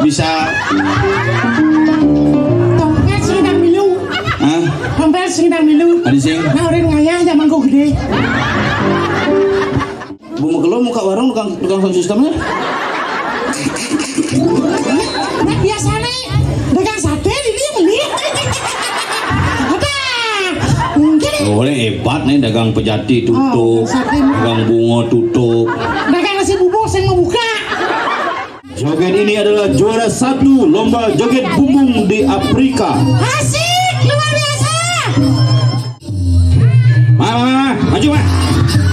bisa Tompel sing nang milu. Hah? Tompel sing nang milu. Adi sing Nah udah ngayah zaman kau gede. Bu Megelo muka warung tukang sound systemnya. Nah biasanya dagang sate ini beli. Boleh hebat nih dagang pejati tutup, dagang bunga tutup. Dagang nasi bubuk saya mau buka. Joget ini adalah juara 1 lomba joget bumbung di Afrika. Asik, luar biasa. Mama, maju mah.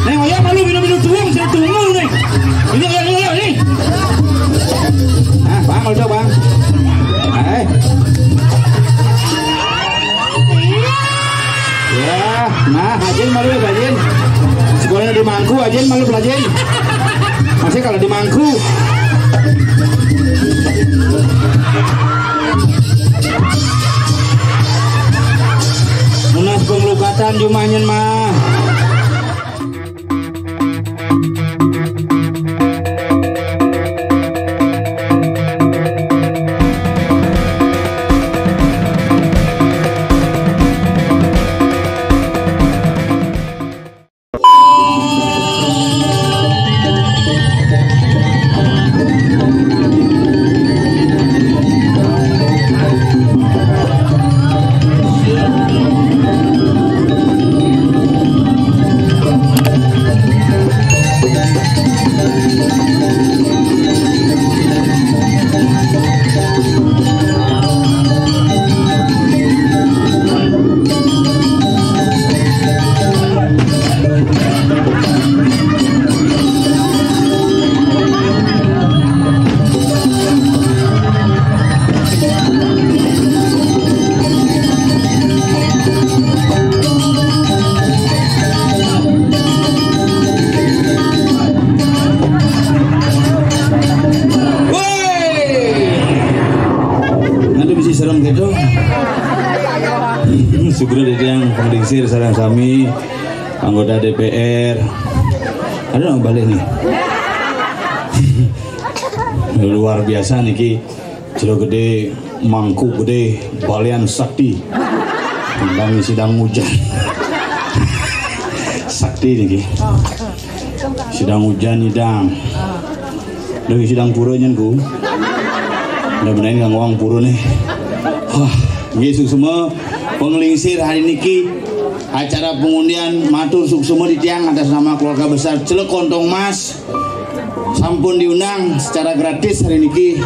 Neng, ayo malu minum tuang, saya tunggu nih. Ini. Ah, bang, malu bang. Ya, nah, Ajin malu ya, Ajin. Sekolahnya di Mangku, Ajin malu Ajin. Masih kalau di Mangku. Munas pengelukatan Jumanyen mah. Sugro itu yang penglingsir sareng sami anggota DPR. Ada nggak balik nih? Luar biasa niki, Ciro gede, mangku gede, balian sakti, tentang sidang hujan. Sakti niki, sidang hujan nidang. Dari sidang pura nyenku, mudah-mudahan nggak ngawang pura nih. Wah, Yesus semua. Penglingsir hari niki acara pengundian matur suksuma di tiang atas nama keluarga besar Celek Kontong Mas sampun diundang secara gratis hari niki.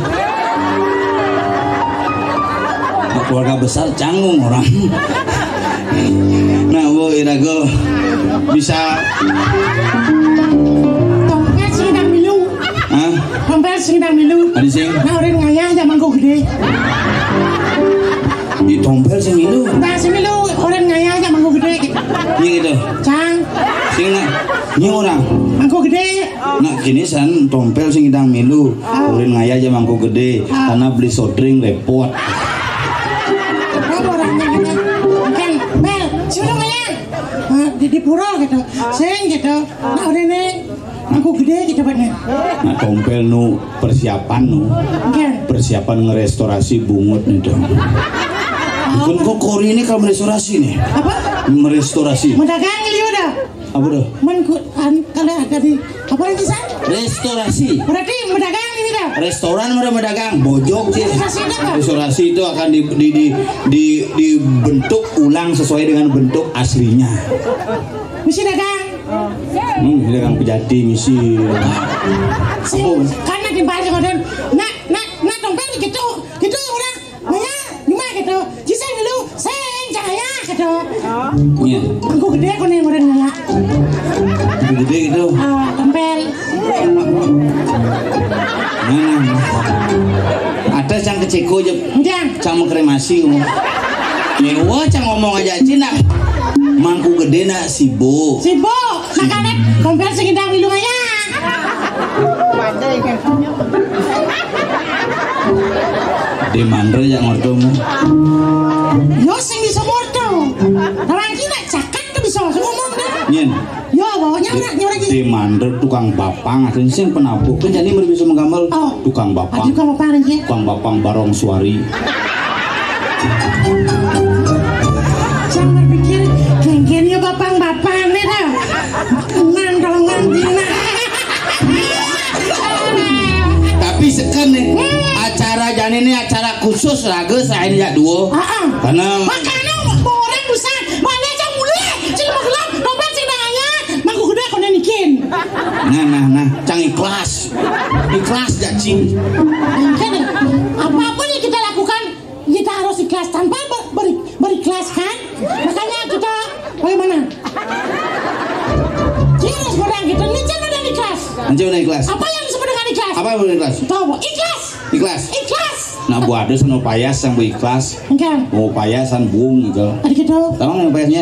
Keluarga besar canggung orang. Nah Bu Irago bisa Tompel sing nang milu. Hah? Tompel sing nang milu. Adi sing Nah udah ngayah zaman kau gede. di tompel sing milu. Nah sing milu orang ngayah zaman kau gede. Yang itu Cang, sing ini orang mangkuk gede. nah kini san tompel sing idang milu urin ngaya aja mangku gede karena beli sodring repot. Apa orangnya gitu? Kan, Bel, siapa namanya? Di pura gitu, sing gitu. Nah udah nih, mangkuk gede gitu bener. Nah tompel nu persiapan nu Kan, persiapan ngerestorasi bungut nih dong. Bukan kok Kori ini kalau merestorasi nih apa? merestorasi Mendagang liu dah. apa dah Kalau ada di apa lagi san? restorasi Berarti mendagang ini dah. restoran udah medagang bojok sih. Restorasi itu apa? Restorasi itu akan dibentuk ulang sesuai dengan bentuk aslinya. Misi dagang. Dagang pejati misi. Sing karena di bawah kemudian nak tompel gitu orang Maya gimana gitu jiseng dulu seng cahaya gitu Iya. aku gede aku nih orang ngaya Gede gitu. tompel Nah, ada yang keceko aja. jangan Cang kremasi ngomong. Nyewa cang ngomong aja Cina. Mangku gede nak sibo. sibuk makanya tompel sing indang milu ngaya Di mandre yang ngordomu. yo sing bisa morto orang kita cakat tuh bisa ngomong deh Nyen. yo bawa nyawrak di mandek tukang bapang asli sing penabuh kan jadi bisa menggambar tukang bapang barong suari jangan berpikir geng-gengnya bapang nih dah ngandongan dina tapi sekan nih acara jani ini acara khusus raga saya ini ya duo karena makanya orang besar mana aja mulai cil magelang dompet sing nanya mangku gede kau nikin nah cang ikhlas ya cing apapun yang kita lakukan kita harus ikhlas tanpa berikhlas kan makanya kita bagaimana kita sekarang kita nicen udah ikhlas apa yang disebut dengan ikhlas tahu ikhlas nah buat ada sono payas yang berikhlas mau payasan buung gitu gitu tahu yang payasnya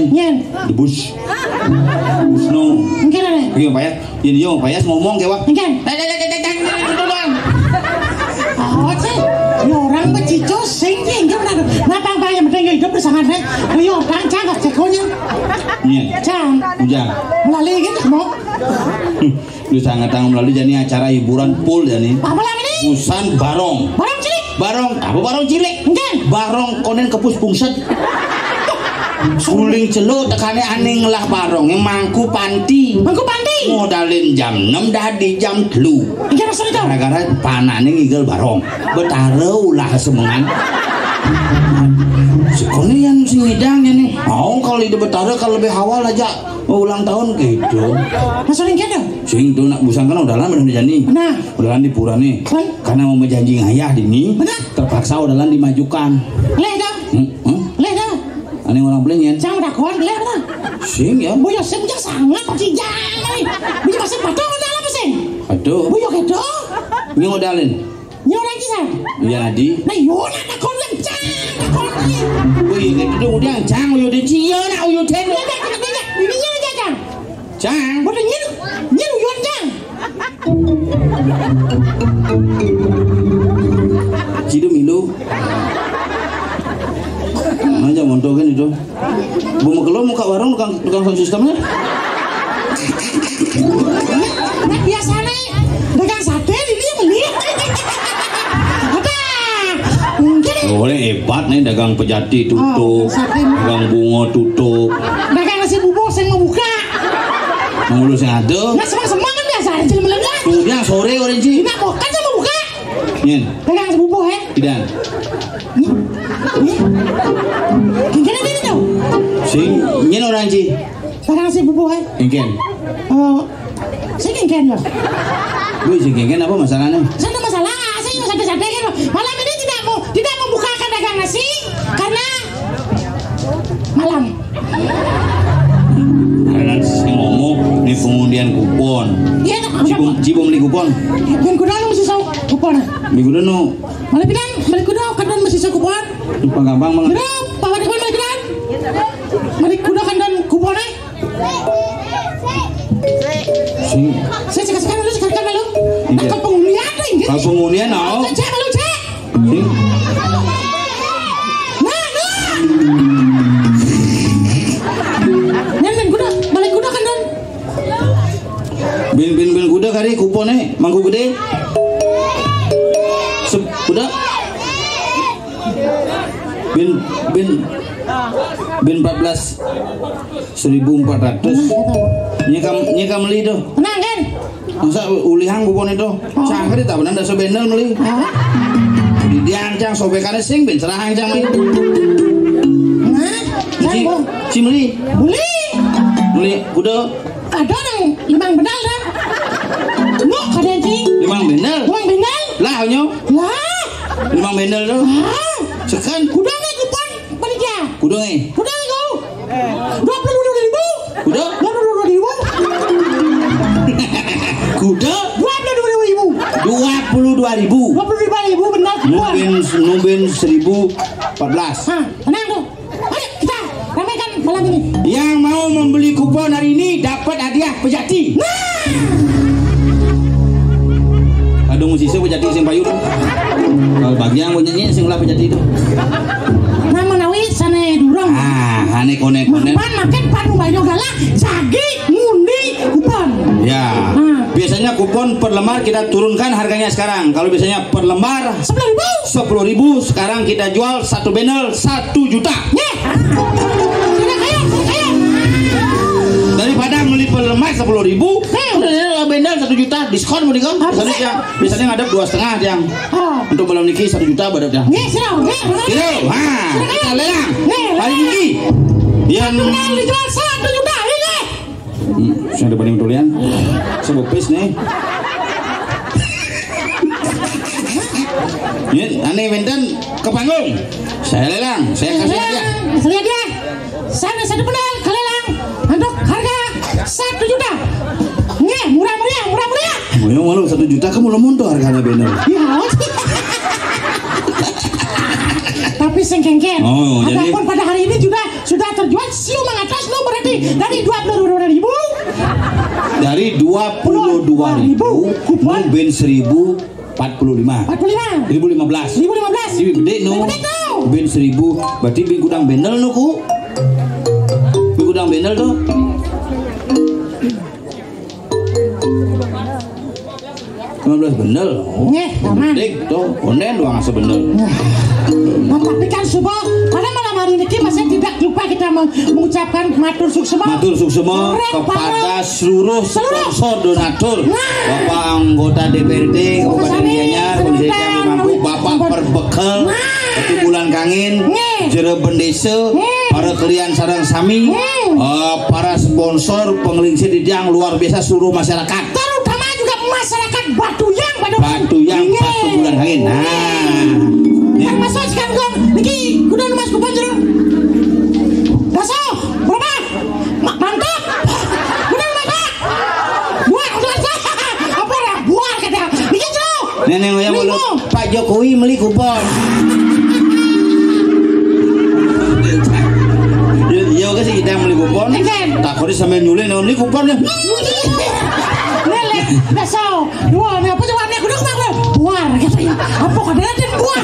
debus no yang payas jadi yang payas ngomong kayak oh cek orang begitu singking kenapa bayar mereka hidup bersama saya ayo cang cekonya cang melalui gitu mau lu sangat tanggung melalui jadi acara hiburan pool jadi apa lagi nih pusan barong cilik barong konen kepus pungset suling celuk tekane aneh ngelah barong yang mangku panti modalin jam 6 dadi jam 3 gara-gara panane ngigel barong betareu lah semengan sekone yang si ngidangnya nih kalau ide betara kalau lebih awal aja ulang tahun gitu masalah gitu sing tuh nak busang kan udah lama jani udah di pura nih karena mau menjanji ngayah dini terpaksa udah dimajukan leh dah aneh orang belenyen jangan udah kuat leh dah sing ya boyo sing sangat cijai bisa masuk patong udah apa sing aduh boyo gitu ngodalin lagi san iya adi nah yona nak konlen cang wih itu udah cang uyu di cio nak uyu ten ini aja cang bodoh nyiru yon cang cidu milu aja montokin itu bumi kelo muka warung tukang sound systemnya biasanya dagang sate ini yang beli boleh hebat nih dagang pejati tutup dagang bunga tutup dagang nasi bubuk saya mau buka ngulus yang ada nah semang kan biasa aja melengah tuh dia sore orang sih nah mau kan saya mau buka dagang nasi bubuk tidak gini gini tuh sing nyen orang sih dagang nasi bubuk ingken saya ingken ya wih sing ingken apa masalahnya saya ada masalah saya mau sate-sate gitu malam ini tidak membukakan dagang nasi karena malam ngomong nih pengundian kupon iya cibum beli kupon dan kuda lu mesti saw kupon beli kuda nu malah bilang beli kuda kadang mesti saw kupon gampang banget kuda bawa di mana beli kuda kadang kupon saya cekaskan dulu akan pengundian kalau pengundian cek malu cek bin kuda kari kuponnya mangku gede kuda bin 14 1.400 nyekam meli tuh tenang kan masa ulihang kupon itu cangkri tak benar dasar bener meli di diancang sobekannya sing ben serahang cang meli si meli kuda ada yang limang benal dah mau kadang sih limang benal lah hanya lah limang benal tuh sekan kuda nih kupon balik ya kuda nih kau 22.000 kuda 22.000 kuda 22.000 benar nubin 1.014 tenang tuh ayo kita ramaikan malam ini yang mau membeli kupon hari ini dapat hadiah pejati aduh musisi pejati sing payu kalau bagi yang punya sing ulah pejati itu nama nawi sana durung ane konek pan makan panu banyak galak sagi ngundi kupon. Ya. Biasanya kupon per lembar kita turunkan harganya sekarang. Kalau biasanya per lembar 10.000, sekarang kita jual satu bendel 1 juta. Daripada beli per lembar 10.000, bendel 1 juta, diskon mau dikon. Biasanya ngadep 2,5 yang. Untuk malam niki 1 juta badak yang. Kita lelang. Hari ini yang dijual 1 juta ini. Saya ada banding tulian. Saya bopis nih. Ini aneh benten ke panggung. Saya lelang, saya kasih dia. Saya dia. Sana satu bendel ke lelang untuk harga 1 juta. Nih, murah-murah. Mau malu 1 juta kamu lemon tuh harganya bendel. Ya. Tapi sengkengken. Adapun pada hari ini juga sudah terjual siluman atas lo berarti dari 22.000. Dari 22.000 kupon ben 1.045. 1.015. 1.015. Ini gede no. Ben 1.000 berarti ben gudang bendel no ku. Ben gudang bendel tuh. Bendel. Dik tuh, onden doang asa bendel. Tapi kan subuh, pada malam hari ini masih tidak lupa kita mengucapkan matur suksema kepada seluruh sponsor donatur, Bapak anggota DPRD Kabupaten Gianyar, Kondisi Jambi Mampu, Bapak Perbekal, Ketubulan Kangin, Jere Bendese, para klien sarang sami, para sponsor penglingsir di yang luar biasa seluruh masyarakat. Terutama juga masyarakat Batu Yang Ketubulan Kangin. Yang masuk sekarang gong, niki kuda mas kupon jeruk. Masuk, berapa? Mantap. Kuda mas buat. Apa dah? Buat kata. Niki jeruk. Nenek yang mau Pak Jokowi beli kupon. Ya oke sih kita beli kupon. Takutnya sambil nyulin beli kuponnya. Lele, besok. Dua, apa coba nih kuda kemana? Buar katanya. Apa kadang ada buar?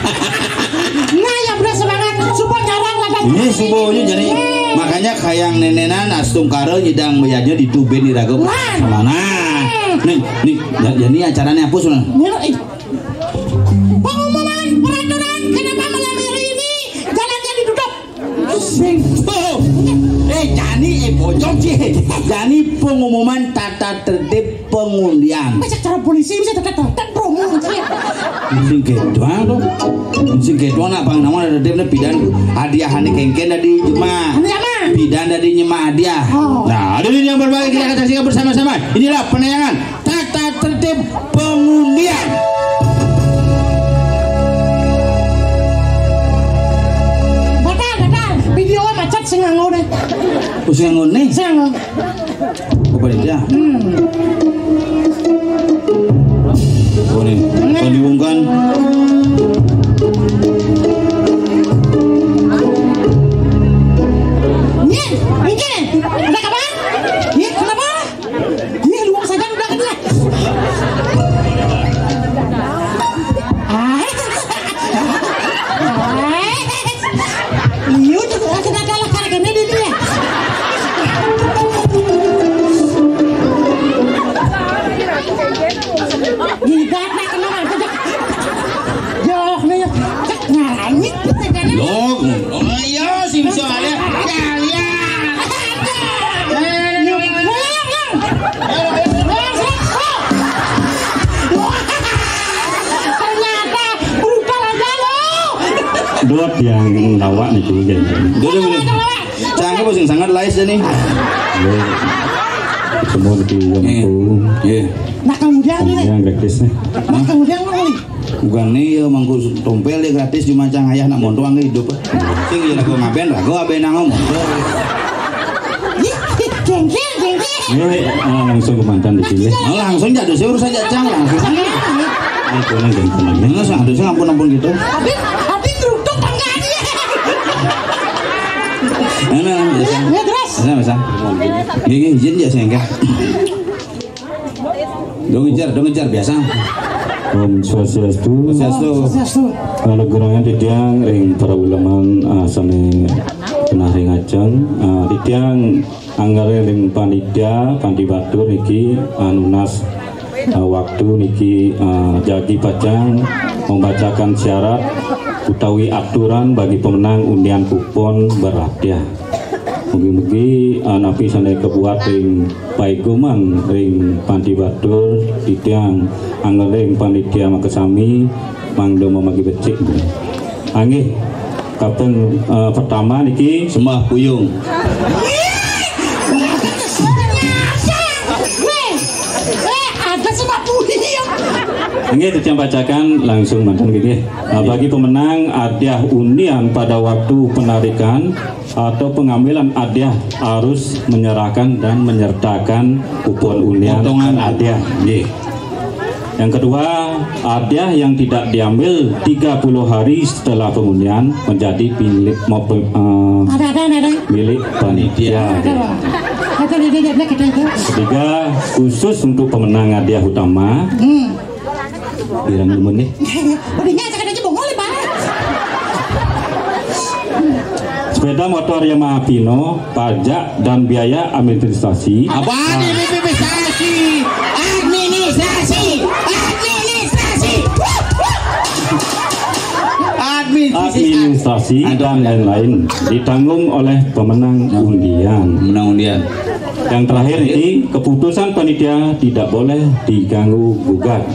Nah yang benar semangat subuh nyarang lah. Ini subuhnya jadi makanya kayang nenenan astung karo nyidang bayarnya di tuben di raga mana? Nih jadi acaranya apa sih? Pengumuman peraturan kenapa malam hari ini jalannya ditutup? Jani bocor sih. Jani pengumuman tata tertib pengundian. Masa cara polisi bisa tata promo sih. Sing kedua nak bang nama ada tertibnya pidan hadiahan kengken dari jemaah. Pidan dari jemaah hadiah. Nah ada ini yang berbagi kita akan saksikan bersama-sama. Inilah penayangan tata tertib pengundian. Video macet sengangon deh. Sengangon nih? Sengangon. Apa dia? Oh nih, kalau diumumkan. Ini, ada kabar? Iya, kenapa? Iya, luang saja udah kan dia. Liu juga sudah kalah harganya di dia. Gidat nak kenapa? Jauh nih, cek ngarangit. Loh, iya sih bisa ada. Ya. Ternyata brutal aja lo. Dua yang lawak nih juga. Dulu. Cangkep sing sangat lais nih. Semua di yang itu. Iya. Nah kemudian ini. Yang gratis nih. Nah kemudian kali. Bukan nih ya mangku tompel dia gratis cuma cang ayah nak montoang hidup. Sing ya lagu ngaben nang motor. Jengkel. Ini langsung ke mantan di sini. Langsung jatuh saya urus aja cang langsung. Itu nih ganteng. Nggak sah harusnya ampun gitu. Tapi geruduk enggak dia. Nah, terus. Masa. Gini izin ya saya enggak. Dong ngejar biasa. Om Swastiastu. Swastiastu. Kalau gerangan di tiang ring para ulama asane kena ring ajeng titiang anggere ring panitia pandi batur niki nunas waktu niki Jagi Pajang membacakan syarat utawi aturan bagi pemenang undian kupon berhadiah. Mugi-mugi napi sanai kebuat ring paigoman ring pandi batur titiang anggere ring panitia makasami mangdo memagi becik. Angge kapten pertama niki sembah puyung. Ini kita bacakan langsung mantan gitu ya. Bagi pemenang hadiah undian pada waktu penarikan atau pengambilan hadiah harus menyerahkan dan menyertakan kupon undian potongan hadiah. Yang kedua, hadiah yang tidak diambil 30 hari setelah pengundian menjadi milik milik panitia. Ketiga, khusus untuk pemenang hadiah utama. Bilang dulu nih. Sepeda motor Yamaha Pino, pajak dan biaya administrasi. Apa administrasi? Administrasi dan lain-lain ditanggung oleh pemenang undian. Yang terakhir ini keputusan panitia tidak boleh diganggu gugat.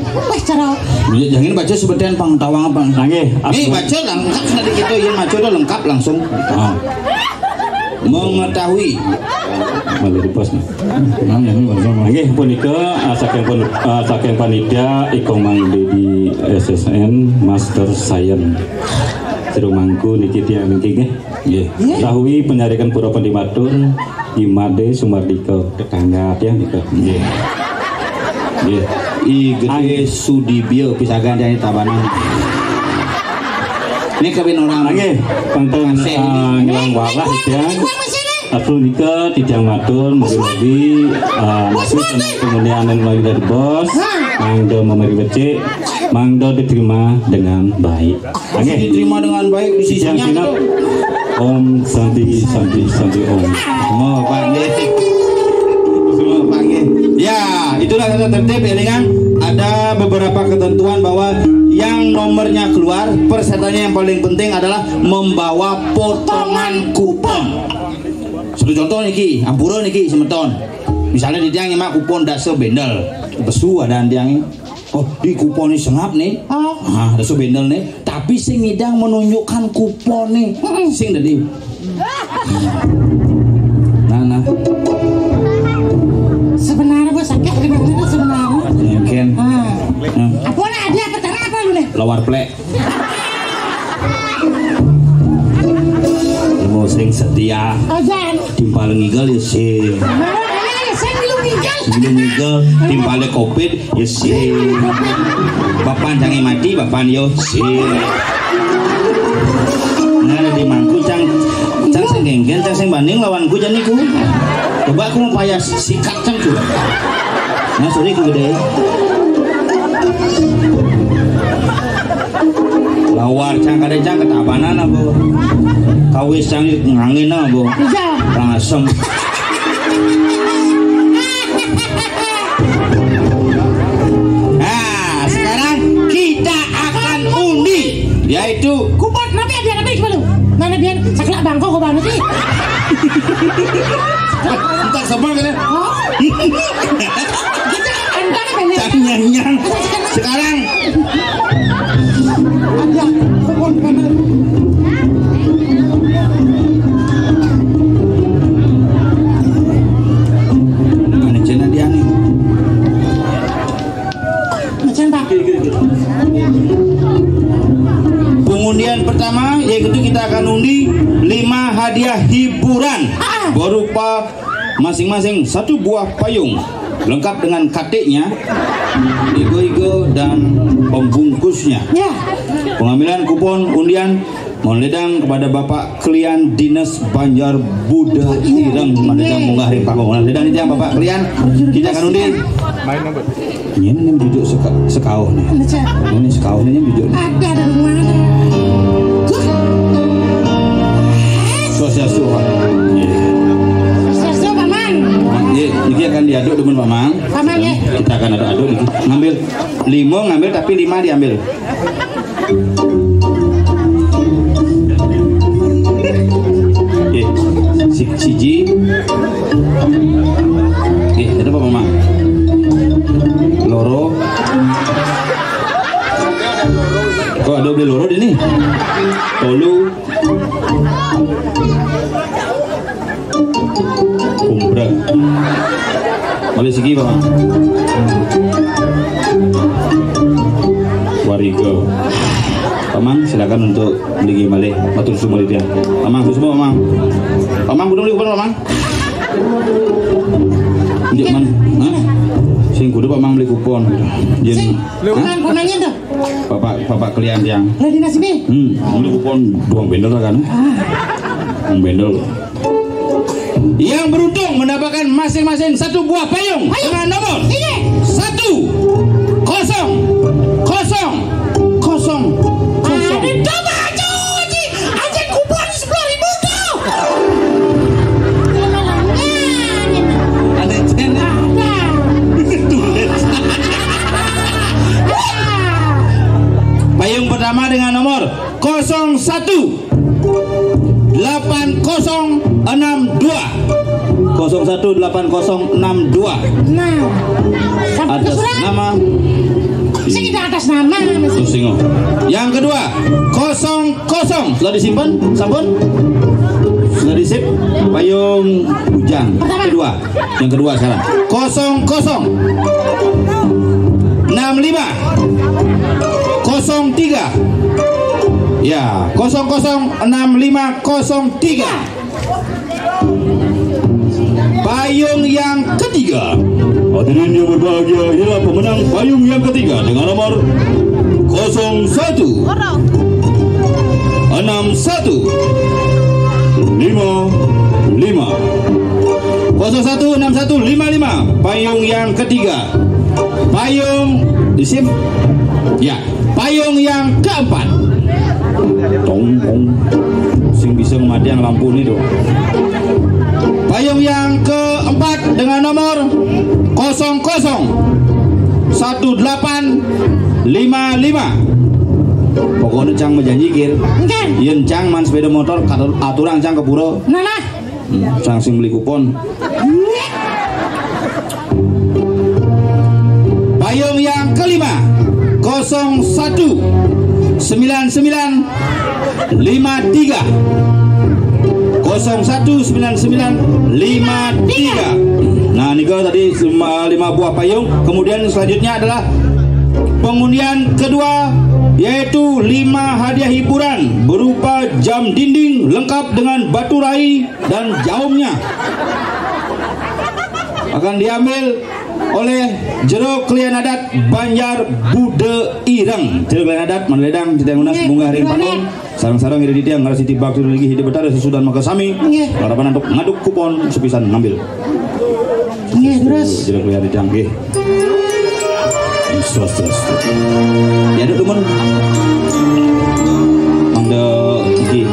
Jangan baca sebutan pangtawang apa? Ini baca lengkap tadi gitu ya, baca udah lengkap langsung. Mengetahui. Malah di pos. Punika saking panitia ikong mangde di SSN Master Science. Rumangku niki tiang niki nggih. Tahui penyarikan pura pendimatur Imade Sumardika tetangga tiang niku. Nggih. Nggih. I gede Sudibyo pisagan dari Tabanan. Ini kawin orang nggih. Panteng ngilang walah tiang. Aku nika tiang matur mugi-mugi nasi kemudian yang lagi dari bos mangdo memberi becik mangdo diterima dengan baik. Diterima dengan baik di sisinya. Om Santi Santi Santi Om. Semua panggil. Semua panggil. Ya, itulah kata tertib ya kan. Ada beberapa ketentuan bahwa yang nomornya keluar persyaratannya yang paling penting adalah membawa potongan kupon. Satu contoh niki, ampura niki semeton. Misalnya di tiang nyemak kupon daso bendel, besu ada tiang. Oh di kupon ini sengap nih, daso bendel nih. Tapi sing ngidang menunjukkan kupon nih, sing tadi. Nah. Sebenarnya gue sakit di mana sebenarnya? Mungkin. Apa nih dia pertama apa lu nih? Lawar plek. Sing setia timpal ngigel ya sih ngigel timpal covid ya sih bapak jangan mati bapak yo sih nah di mangku cang sing genggen cang sing banding lawanku janiku coba aku mau payah sikat cang tuh nah sorry ku gede lawar cang kada cang ketabanan apa kawis cang ngangin apa langsung nah sekarang kita akan undi yaitu kupon nabi ada nabi belum mana biar saklak bangko kau banget sih entar sabar kan kita nyang sekarang ada kupon mana pengundian pertama yaitu kita akan undi 5 hadiah hiburan berupa masing-masing 1 buah payung lengkap dengan katiknya, igo-igo dan pembungkusnya. Pengambilan kupon undian mohon ledang kepada Bapak Klian Dinas Banjar Buda Ireng Mandedang Munggah Ring Panggung. Ledang itu yang Bapak Klian kita akan undi. Ini duduk sekauh nih. Ini sekauh ini duduk. Ada dari mana? Sosial tapi 5 diambil. Siji. Itu apa Mama? Loro. Kok ada beli loro di nih? Tolu. Umbra. Boleh segi Pak? Warigo. Pamang silakan untuk beli malih matur suwun dia. Pamang semua Pamang. Pamang kudu beli kupon Pamang. Ndik man. Hah? Sing kudu Pamang beli kupon. Jen. Kuponannya tuh. Bapak kalian yang. Lah di nasibe. Beli kupon 2 bendel kan? 2 bendel. Yang beruntung mendapatkan masing-masing 1 buah payung dengan nomor 1 0 0 0. Payung pertama dengan nomor 01 8062 018062 atas nama atas nama Susingo. Yang kedua 00 sudah disimpan sampun sudah disip payung hujan yang kedua sekarang 00 65 03 ya 006503. Payung yang ketiga. Hadirin yang berbahagia, inilah pemenang payung yang ketiga dengan nomor 01 61 55. Payung yang ketiga. Payung disim. Ya, payung yang keempat. Tong sing bisa mematikan lampu ini tuh. Payung yang keempat dengan nomor 00 1855. Pokoknya cang menjanjikan. Yen cang man sepeda motor aturan cang ke pura. Nah. Cang sing beli kupon. Payung yang kelima 01 9953 019953. Nah ini tadi 5 buah payung. Kemudian selanjutnya adalah pengundian kedua, yaitu 5 hadiah hiburan berupa jam dinding lengkap dengan batu raih dan jaumnya akan diambil oleh Jero Klien Adat Banjar Bude Ireng. Jero Klien Adat Manledang Citayam Unas Bunga Haring Panung sarang-sarang iri didiang ngarasi tibak lagi hidup betara sesudah maka sami harapan untuk ngaduk kupon sepisan ngambil. Terus Jero Klien Adat nggih. Sostres. Ya ada teman. Anda Kiki.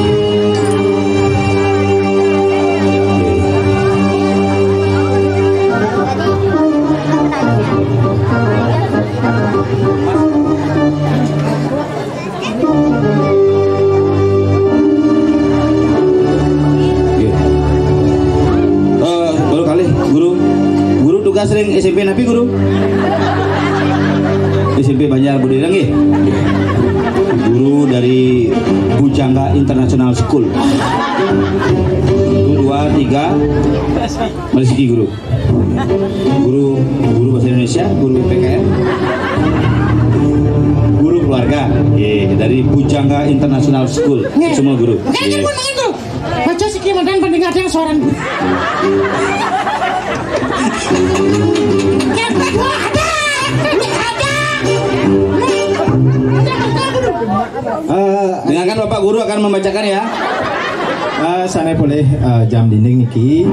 Sering SMP napi guru SMP Banjar Bude Ireng ya guru dari Bujangga International School 1, 2, 3 Malsiki guru bahasa Indonesia, guru PKN, guru keluarga dari Bujangga International School semua guru baca sikit madan pendengar yang seorang dengarkan Bapak Guru akan membacakan ya. Sana boleh jam dinding niki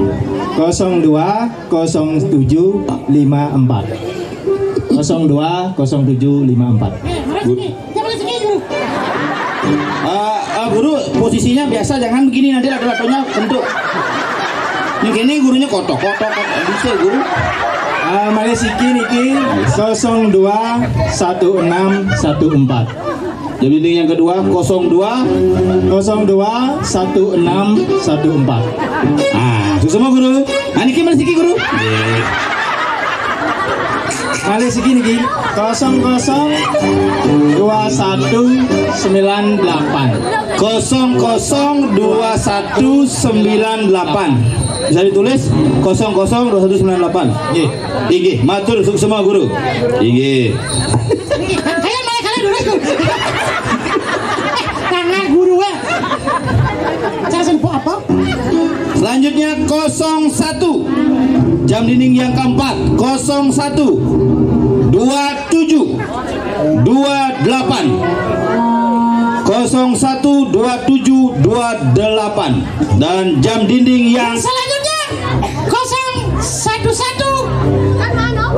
020754 020754. Guru posisinya biasa, jangan begini nanti laki-lakinya bentuk. Ini gurunya kotok bisa guru. Malesiki niki 021614. Jam dinding yang kedua 021614. Semua guru. Niki Malesiki guru. Malesiki niki 002198. 002198. Bisa ditulis 002198. Nggih. Inggih, matur untuk semua guru. Inggih. Ayo mulai kalian dulu. Tangan guru ya. Cara sembuh apa? Selanjutnya 01. Jam dinding yang keempat 01 27 28. 01 27 28. Dan jam dinding yang Selanjutnya 011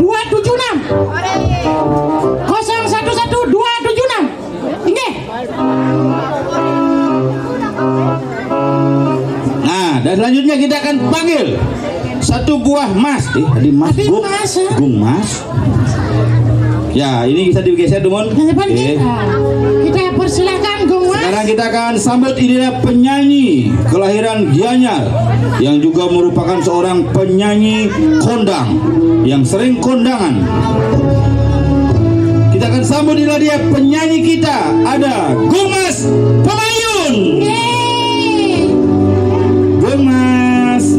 276. 011 276. Ini. Nah, dan selanjutnya kita akan panggil satu buah mas. Tadi mas Tapi Gung. mas, Gung mas. Ya, ini bisa digeser Dumon. yang depan kita persilakan Gung Mas. Sekarang kita akan sambut ini penyanyi kelahiran Gianyar yang juga merupakan seorang penyanyi kondang yang sering kondangan. Kita akan sambut inilah dia penyanyi kita, ada Gung Mas Pemayun. Yeay. Gung Mas.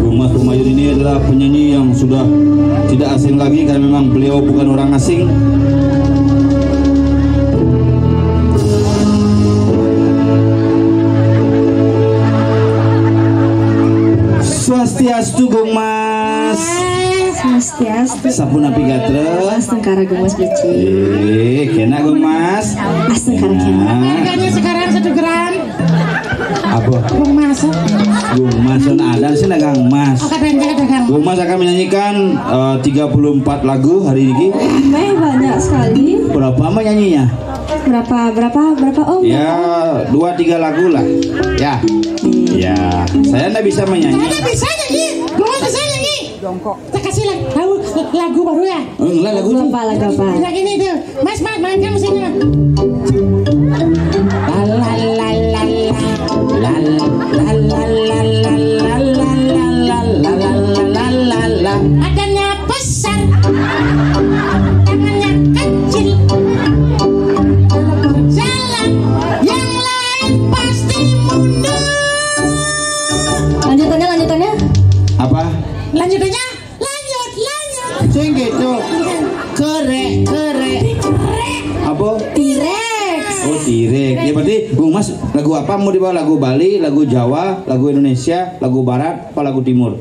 Gung Mas Pemayun ini adalah penyanyi yang sudah tidak asing lagi karena memang beliau bukan orang asing. Swastiastu Gung Mas. Swastiastu. Sampun api gatra. Astengkara Gung Mas Beci. Kena Gung Mas. Astengkara kena. Harganya sekarang 1 gram. Apa? Gung Mas. Gung Mas ada sih Kang Mas. Oh, kadang-kadang dagang. Gung Mas akan menyanyikan 34 lagu hari ini. Banyak sekali. Berapa lama nyanyinya? Berapa Om? Ya 2-3 lagu lah. Ya. Ya, saya nggak bisa menyanyi. Ada bisa nyanyi. Gung Mas bisa nyanyi. Kita kasih lagu baru ya. Enggak lagu Lagu apa? Yang ini tuh. Mas mainkan musiknya. La la la la la la la la la la la la la la la la la. Adanya besar, tangannya kecil. Jalan yang lain pasti mundur. Lanjutannya. Apa? Lanjutannya, lanjut. Sing gitu. Kere. Apa? T-Rex. Oh Tirek. Ya berarti Gung Mas lagu apa mau dibawa? Lagu Bali, lagu Jawa, lagu Indonesia, lagu Barat, apa lagu Timur?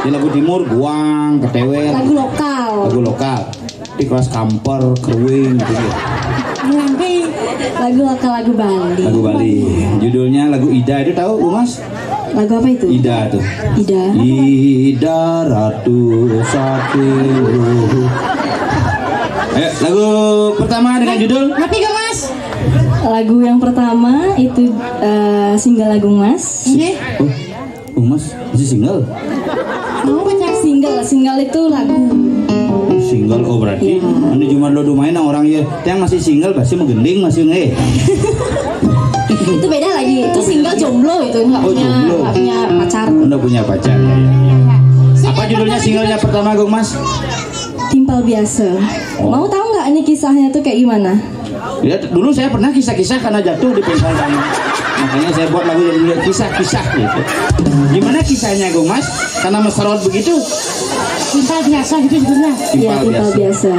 Di lagu Timur guang, ketewel. Lagu lokal. Lagu lokal. Di kelas kamper, kruing gitu. Nanti Lagu lokal, lagu Bali. Lagu Bali. Judulnya lagu Ida itu tahu Gung Mas? Lagu apa itu? Ida tuh. Ida. Ida Ratu Sakiru. Ayo, lagu pertama dengan judul tapi Gung Mas. Lagu yang pertama itu single lagu Mas. Ini Oh, Gung Mas masih single? mau baca Single itu lagu. Single oh berarti ini cuma lo main orang ya yang masih single pasti menggending masih nge. Itu beda lagi. Itu single jomblo itu nggak Oh, jomblo. punya pacar. Anda punya pacar ya, ya. Apa judulnya singlenya pertama Gung Mas? Timpal biasa. Oh. Mau tahu nggak ini kisahnya tuh kayak gimana? Ya, dulu saya pernah kisah-kisah karena jatuh di pingsan kamu. Makanya saya buat lagu yang judul kisah-kisah gitu. Gimana kisahnya Gung Mas? Karena meserot begitu. Timpal biasa gitu judulnya. Iya, timpal biasa.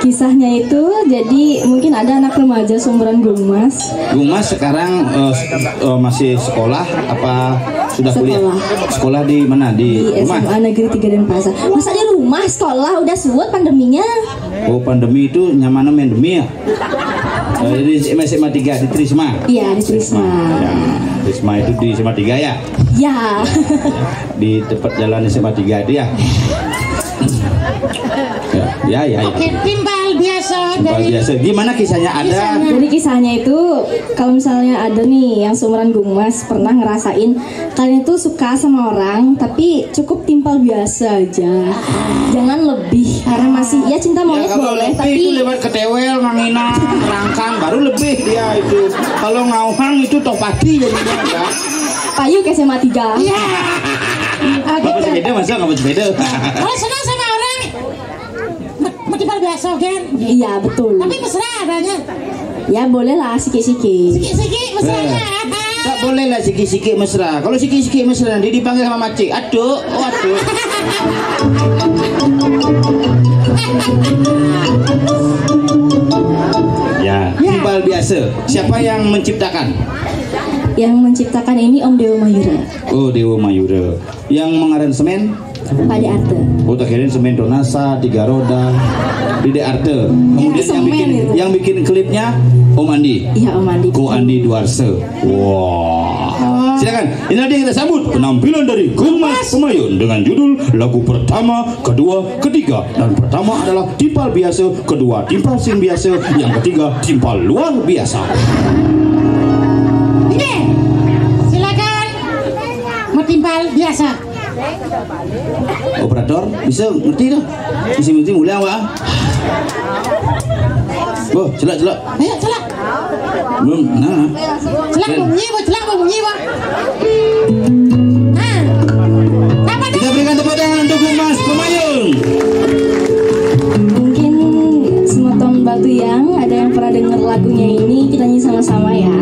Kisahnya itu jadi mungkin ada anak remaja seumuran Gung Mas. Gung Mas sekarang masih sekolah apa sudah kuliah? Sekolah di mana? Di rumah? SMA Negeri 3 Denpasar. Masa di rumah sekolah udah suwet pandeminya? Oh pandemi itu nyaman endemi ya? Di SMA 3 di Trisma. Iya, di Trisma. Ya, Trisma itu di SMA 3 ya? Ya. Di tepat jalan SMA 3 itu ya? Ya, Ya. Oke, timbal biasa. Timbal biasa. Gimana kisahnya ada? Jadi kisahnya itu kalau misalnya ada nih yang seumuran Gung Mas pernah ngerasain kalian itu suka sama orang tapi cukup timpal biasa aja. Jangan lebih karena masih ya cinta monyet kalau boleh lebih tapi itu lewat ketewel, nganginang, rangkang baru lebih dia itu. Kalau ngauhang itu toh pati jadinya ya. payu kayak SMA 3. Iya. Nggak mau sepeda masa nggak mau sepeda? Kalau senang sama orang, mau timbal biasa kan? Iya betul. Tapi mesra adanya. Ya boleh lah siki-siki. Siki mesranya. Tak boleh lah siki-siki mesra. Kalau siki-siki mesra nanti dipanggil sama macik. Aduh, oh aduh. Ya. Timbal biasa. Siapa yang menciptakan? Yang menciptakan ini Om Dewa Mayura. Oh, Dewa Mayura. Yang mengaransemen? Pak Arte. Oh, tak kirain semen Donasa, 3 roda, Dede Arte. Kemudian yang bikin klipnya Om Andi. Iya Om Andi. Ko Andi Duarse. Wah. Silakan. Ini nanti kita sambut penampilan dari Gung Mas Pemayun dengan judul lagu pertama, kedua, ketiga. Dan pertama adalah timpal biasa, kedua timpal sing biasa, yang ketiga timpal luar biasa. Ini, silakan. Mau timbal biasa. Operator bisa ngerti dah. Mesti mulai awak. Oh, celak. Ayo celak. Belum. Nah. Celak mau bunyi, Bang. Nah. Apa dah? Kita berikan tepuk tangan untuk Gung Mas Pemayun. Mungkin semua teman Batu yang ada yang pernah dengar lagunya ini kita nyanyi sama-sama ya.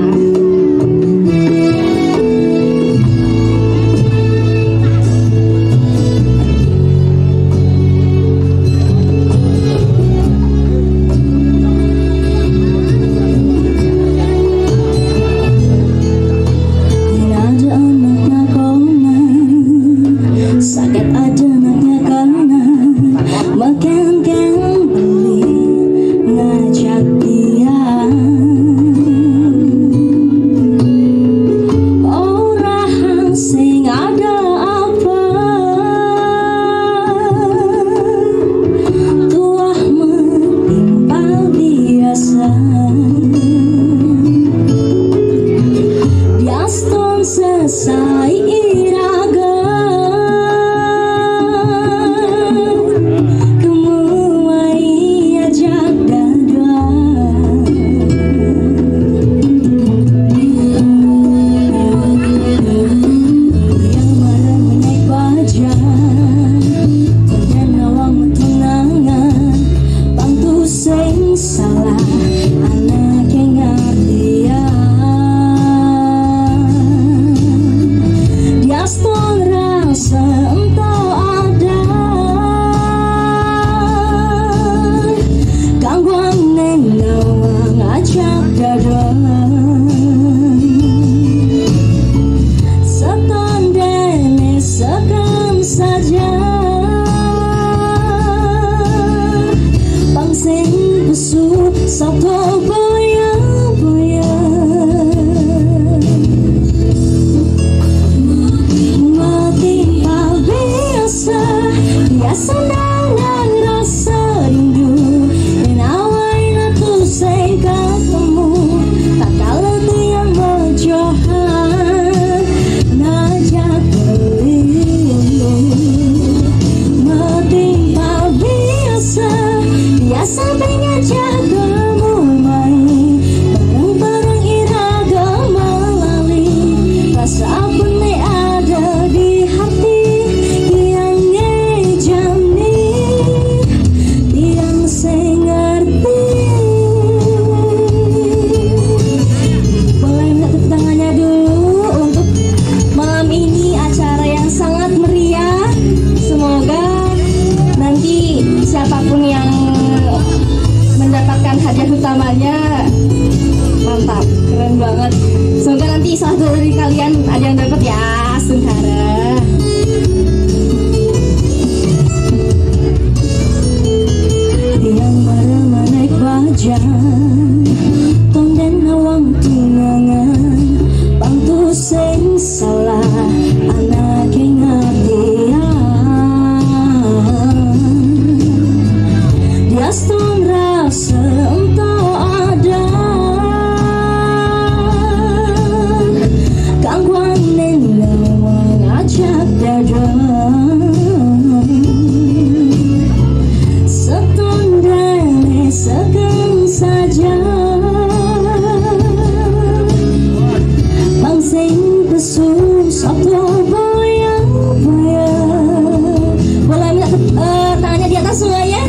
atas semuanya.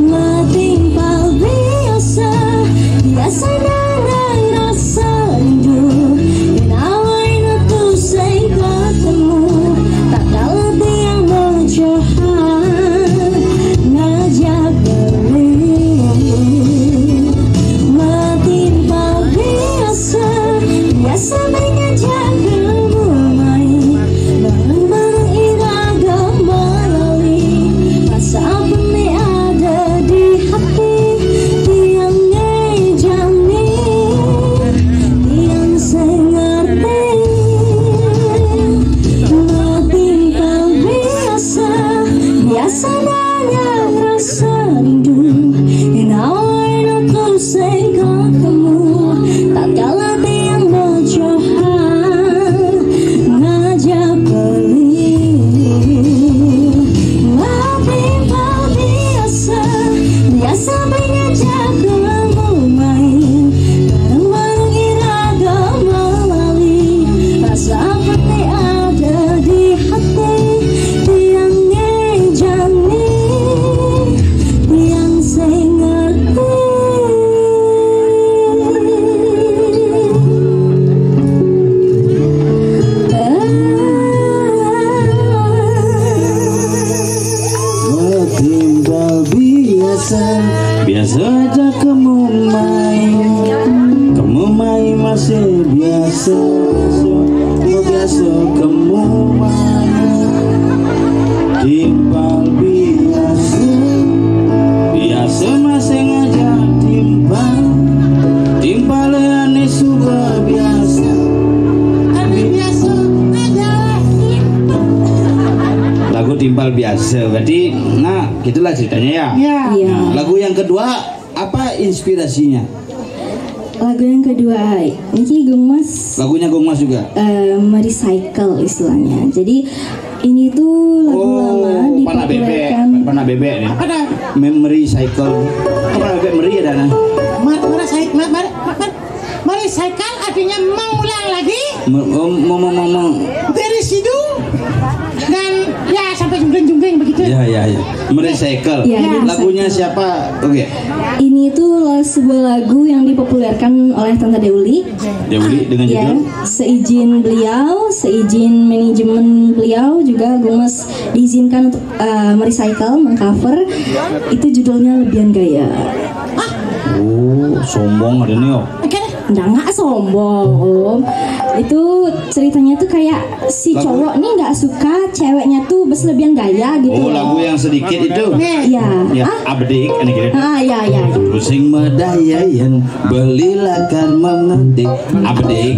Metimpal biasa, biasa darah rasa rindu. Dan awalnya tuh saya ketemu, tak kalah yang berjohan ngajak berlindung. Metimpal biasa, biasa mengajak kamu main bareng-bareng iragam melalui rasa apa nih ada di hati tiang ngejani tiang saya ngerti. Metimpal biasa, biasa banyak rasa rindu. Dan awalnya tuh saya ketemu, tak kalah tiang berjohan ngajak berlindung. Metimpal biasa, biasa mengajak kamu main bareng-bareng iragam melalui rasa apa nih ada di hati tiang ngejani tiang saya ngerti. Metimpal biasa, biasa aja kamu main masih biasa, biasa kamu main. Timpal biasa, biasa masih ngajak timpal, timpal aneh suka biasa. Lagu timpal biasa, berarti nah gitulah ceritanya ya. Iya. Nah, lagu yang kedua apa inspirasinya? Lagu yang kedua ini Gung Mas Lagunya Gung Mas juga. merecycle istilahnya. Jadi ini tuh lagu lama dipopulerkan. Panah bebek nih. Memory cycle. Panah bebek meri ada nah. Merecycle artinya mengulang lagi Dari situ dan ya sampai jungkring begitu. Ya. Merecycle. Ya, Lagunya siapa? Oke. Ini tuh sebuah lagu yang dipopulerkan oleh Tante Deuli. Deuli dengan Ya, judul seizin beliau, seizin manajemen beliau juga Gung Mas diizinkan untuk merecycle, mengcover. Itu judulnya Lebihan Gaya. Oh, sombong ada nih. Nggak sombong Om. Itu ceritanya tuh kayak si cowok nih nggak suka ceweknya tuh berlebihan gaya gitu. Oh, lagu yang sedikit itu. Iya. Ya, abdik ini gitu. Ya. Pusing medayayan belilah kan mengerti abdik.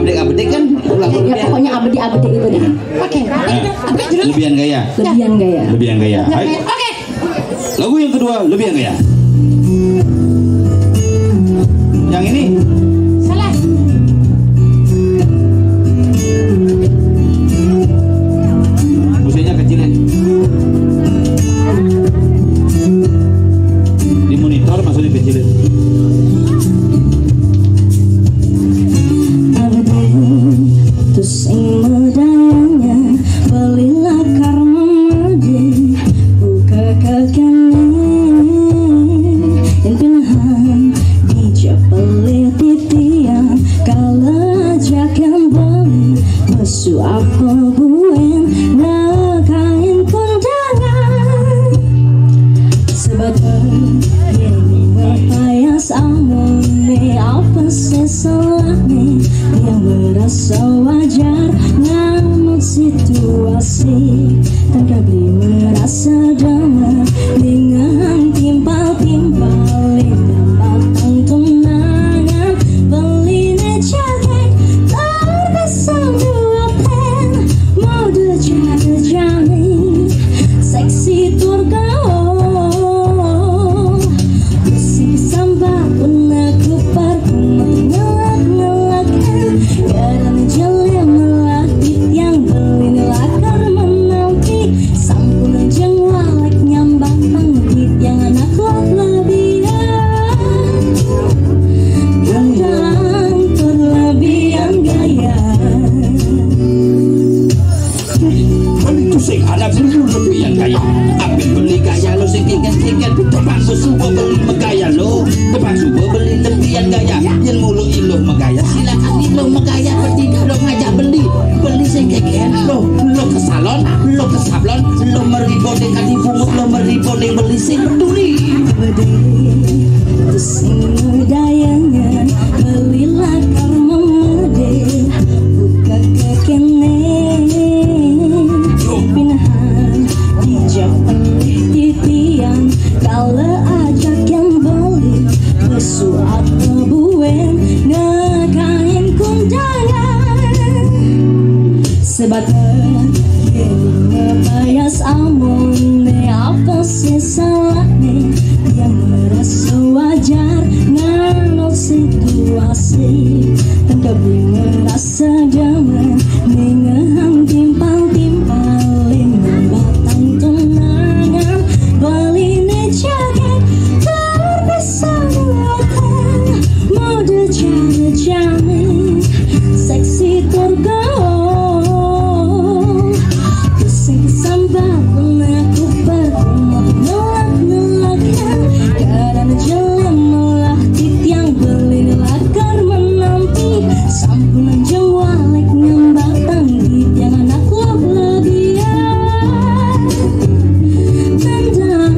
Abdik kan lagu Ya pokoknya abdi itu deh. Oke. Lebihan gaya. Lebihan gaya. Lebihan gaya. Oke. Lagu yang kedua Lebihan Gaya. Yang ini Salah. musiknya kecilin. Di monitor maksudnya kecilin. Terus mudahnya belilah karma madi buka kagani yang pilihan dijapel gaya. Api beli gaya lo sing kengken-kengken. Terpaksa subuh beli megaya lo. Terpaksa beli lebihan gaya. Yang mulu iluh megaya. Silakan iluh megaya. Bertiga lo ngajak beli. Beli sing kengken lo. Lo ke salon, lo ke sablon. Lo meribone kadi pungut. Lo meribone beli sing peduli. Sing dayangan belilah karma mede buka kekene pinahan dijak titian kala ajak yang beli besuap buen ngakain kundangan sebagai ngebayas amon apa sih salahnya yang merasa wajar nganol situasi tanpa merasa damai mengehan timpal-timpalin batang tenangan baline jaket terpesona mode jane-jane seksi tergaul pusing sambat aku berumah nolak-nolakan karena jalan melah titiang beli lakar menanti sampunan jawalek nyambatang titiang anak lebihan tendang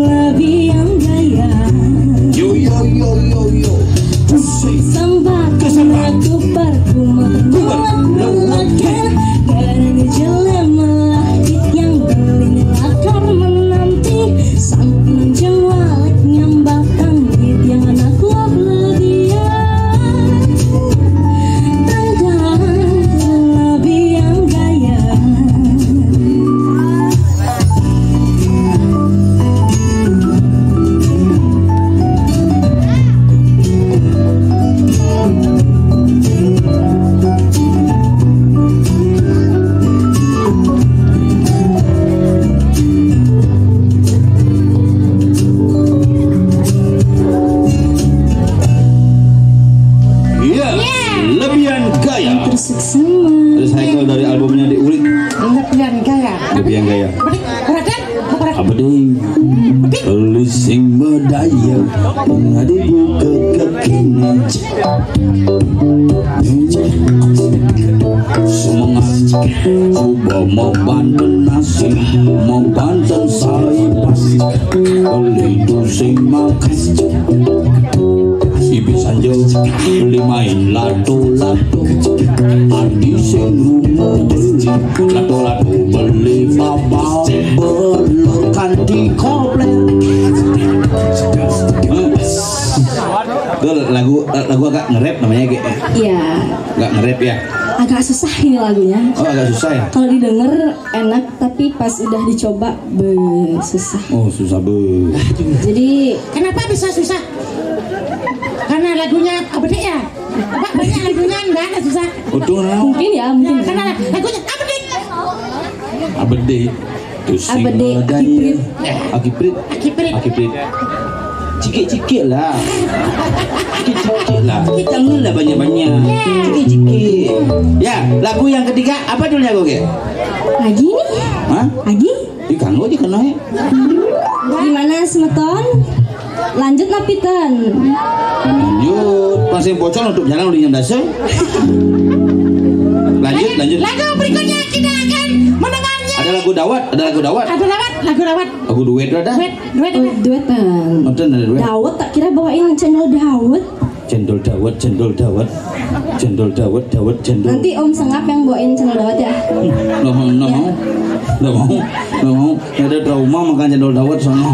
lebihan gaya Yo yo yo yo yo. sambat aku berumah nolak-nolakan karena jalan melah titiang beli lakar menanti sampunan jawalek nyambatang titiang anak lebihan tendang lebihan gaya. Iya. Lebihan gaya. Terseksama Recycle dari albumnya di Ulik. Lebihan gaya. Lebihan gaya. Berada? Abading beli sing medaya ngadi buka kekini semangat coba mau banten nasi mau banten sai pasti beli tu sing makan ibi sanjo beli main lato-lato adi sing rumah beli lato-lato beli babau berlekan di komplek. Itu lagu agak nge-rap namanya kayak. Iya, Agak nge-rap ya. agak susah ini lagunya. Oh agak susah ya. Kalau didengar enak, tapi pas udah dicoba susah. Oh susah be. Jadi Kenapa bisa susah? Karena lagunya apa deh ya? Pak banyak lagunya enggak ada susah. Untung lah. mungkin ya, mungkin. Karena lagunya apa deh? Abede. Abede, Akiprit. Akiprit. Akiprit. Akiprit. Cikik-cikik lah. Cikik-cikik lah. Janganlah banyak-banyak. Cikik-cikik. Ya, lagu yang ketiga apa judulnya gue? Lagi nih, Hah? lagi. Di kanggo di kena ya. Gimana semeton? Lanjut napitan. Lanjut. Pasang bocor untuk jalan udah nyam dasar. Lanjut. Lagu berikutnya kita akan mendengarnya. Ada lagu dawat. Lagu rawat. Lagu duet ada. Duet. Duetan. Nonton ada duet. Dawet tak kira bawain channel Dawet. Cendol dawat. Nanti Om Sengap yang bawain channel Dawet ya. Nggak mau. Ada trauma makan cendol dawat soalnya.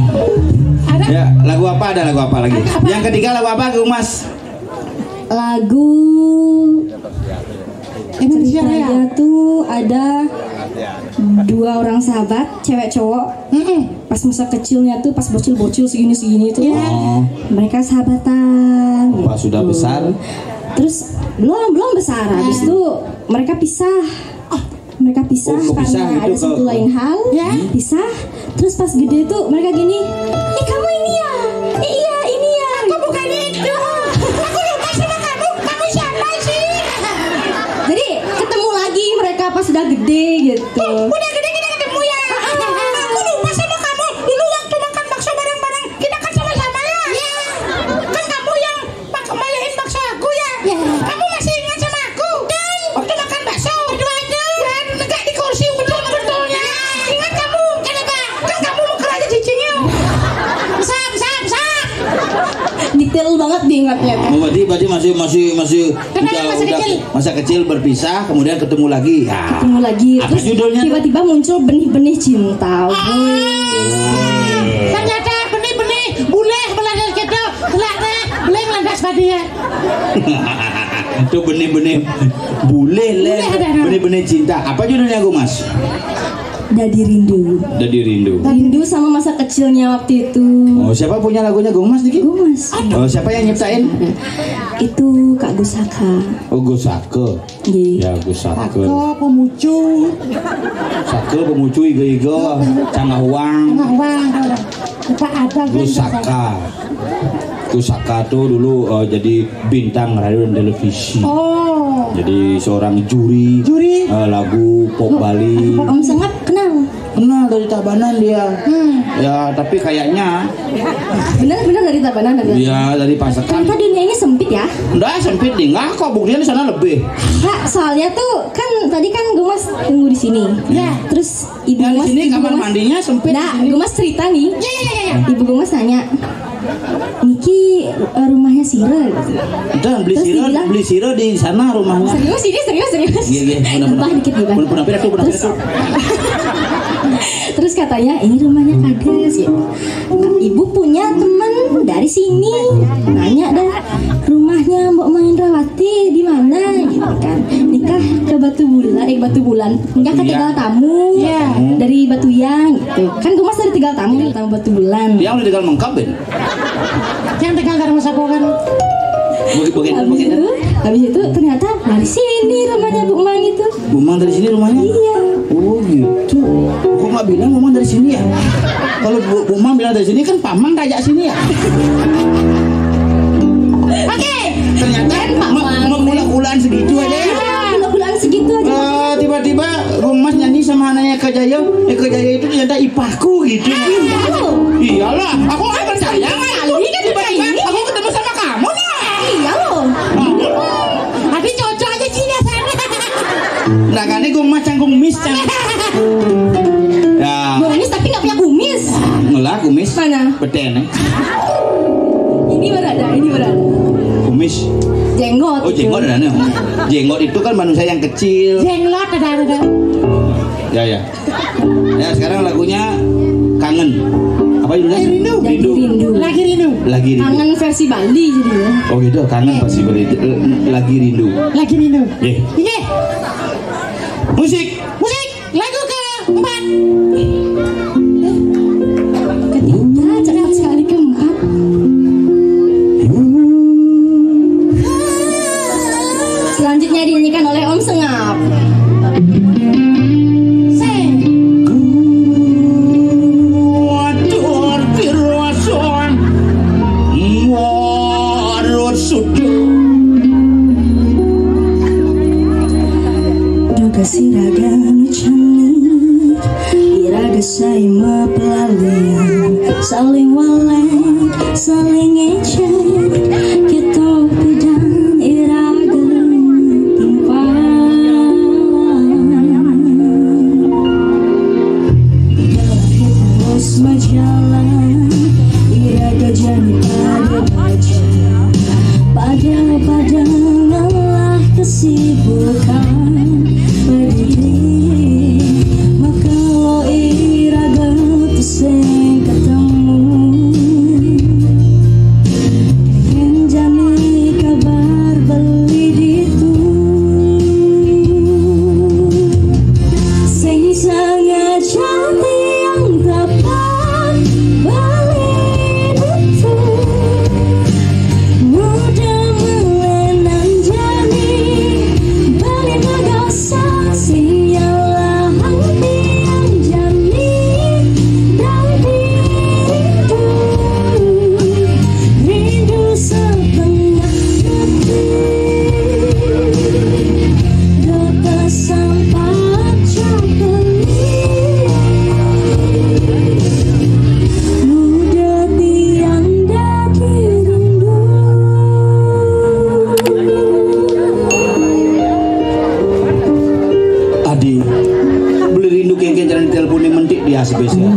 Ya, lagu apa ada lagu apa lagi? Yang ketiga lagu apa, Kang Mas? Lagu ceritanya tuh ada dua orang sahabat, cewek cowok. Pas masa kecilnya tuh, pas bocil segini tuh, mereka sahabatan. Pas sudah besar? Terus belum besar. Habis itu mereka pisah. Mereka pisah karena ada satu lain hal. Pisah. Terus pas gede tuh mereka gini, kamu ini ya? Iya ini ya. Aku bukan itu. Aku lupa sama kamu. Kamu siapa sih? Jadi ketemu lagi mereka pas udah gede gitu. Udah gede kita ketemu ya. detail banget diingatnya. Oh, berarti masih masa kecil berpisah kemudian ketemu lagi. Ya. Ketemu lagi. Apa Terus judulnya? tiba-tiba muncul benih-benih cinta. Ternyata benih-benih boleh melandas kita, boleh melandas badia. Itu benih-benih boleh leh, benih-benih cinta. Apa judulnya gue mas? Dadi Rindu. Dadi Rindu. Rindu sama masa kecilnya waktu itu. Oh, siapa punya lagunya Gung Mas Diki? Gung Mas. Oh, siapa yang nyiptain? Itu Kak Gusaka. Oh, Gusaka. Iya. Ya, Gusaka. Pemucu. Saka pemucu iga-iga, cangahuang. Pak ada Gusaka. Gusaka tuh dulu jadi bintang radio dan televisi. Oh. Jadi seorang juri lagu pop Bali. Om Sengap kenal? Kenal dari Tabanan dia. Ya, tapi kayaknya Benar dari Tabanan ada. dia dari Pasekan. Ternyata dunianya sempit ya. Enggak sempit nih, enggak kok buktinya di sana lebih. Kak, soalnya tuh kan tadi kan Gung Mas tunggu di sini. Ya. Terus ibu Yang di Mas sini ibu kamar Mas- mandinya sempit. Nah, Gung Mas cerita nih. Ya. Ibu Gung Mas nanya, Niki rumahnya Sira gitu. Dan beli Terus sirah, dibilang- beli sirah di sana rumahnya. Serius ini serius. Iya, Tambah dikit gimana? Pernah pindah tuh. Terus katanya ini rumahnya Kades gitu. Ibu punya teman dari sini. Nanya dah rumahnya Mbak Mahendrawati di mana gitu kan. Nikah ke Batu Bulan. Nikah ke Tegal Tamu. Iya. Dari Batuyang gitu. Kan gue mas dari Tegal Tamu, Batu Bulan. Yang udah tinggal mengkap Ben. Yang tegal garam sapokan. Habis itu ternyata dari sini rumahnya Bu Mang itu. Bumang dari sini rumahnya? Iya. Oh gitu. Kok nggak bilang Bumang dari sini ya? Kalau Bumang bilang dari sini kan Pamang kayak sini ya. Oke. Ternyata mengulak-ulaan segitu aja ya. Bulan segitu aja. Tiba-tiba Bung Mas nyanyi sama anaknya Eka Jaya. Eka Jaya itu ternyata ipahku gitu. Iyalah, aku nggak percaya. Ini kan tiba-tiba aku ketemu sama kamu nih. Iya loh. Tapi cocok aja sini sana. Nah kan ini Bung Mas canggung mis Ya, Kumis tapi nggak punya kumis. ngelah kumis. Mana? Beten. Ini berada. Kumis. Jenggot. Oh jenggot ada nih. Jenggot itu kan manusia yang kecil. Jenglot ada. Ya. Ya sekarang lagunya Kangen. Apa judulnya? Rindu. Lagi rindu. Lagi rindu. Kangen versi Bali jadi ya. Oh gitu, kangen pasti beli. Lagi rindu. Iya. Musik. Lagu keempat. Ketiga cepat sekali keempat. Selanjutnya dinyanyikan oleh Om Sengap. Wadur pirwason. Wadur sudu. Duga siraga nucanik iraga saima pelalian saling walek saling ecek kita pedang iraga timpan berakhir terus berjalan iraga jadi pada baca pada lelah kesibukan berdiri maka lo iraga sing ketemu yang jami kabar beli ditu sing sangat cantik yang dapat beli ditu mudah melenang jani beli berdosa sialah hati yang jani dan rindu setengah mati dapat sampai cakali mudah tiada dirindu. Adi, beli rindu kengke jalan teleponnya mentik dia spesial.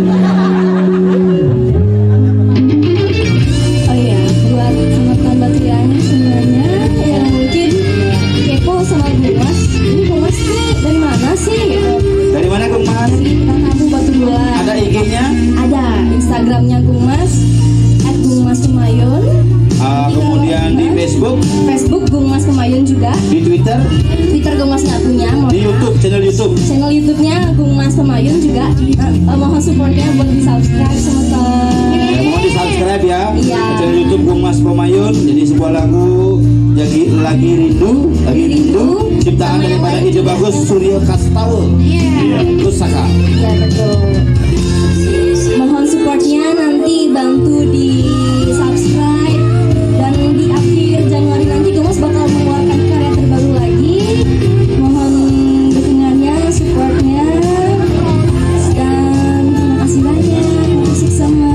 Oh iya, buat Instagramnya Gungmas @gungmaskemayun. Kemudian di Facebook Gungmas Kemayun juga. di Twitter Gungmas nggak punya. di YouTube, channel YouTube-nya Gungmas Kemayun juga. Mohon supportnya buat di subscribe teman-teman. ya, mohon di subscribe ya. Iya. Channel YouTube Gungmas Kemayun. Jadi sebuah lagu lagi rindu ciptaan daripada ide bagus Surya Kastaul. Terus Saka. Iya betul. Mohon supportnya, nanti bantu di subscribe, dan di akhir Januari nanti Gungmas bakal mengeluarkan karya terbaru lagi. Mohon dukungannya, supportnya, dan terima kasih banyak. Musik sama.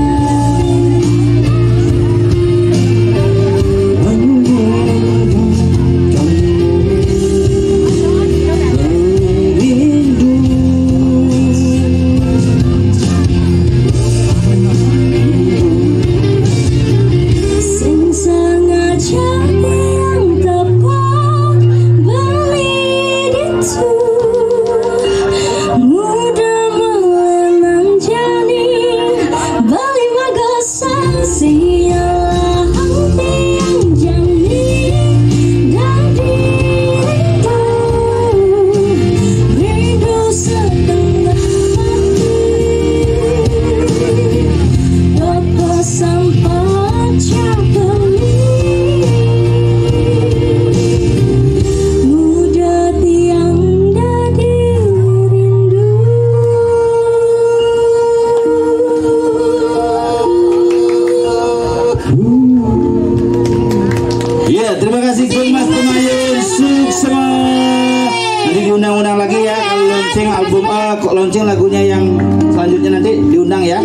Terima kasih Gungmas Kemayun, sukses. Nanti diundang-undang lagi ya kalau launching album launching lagunya yang selanjutnya nanti diundang ya.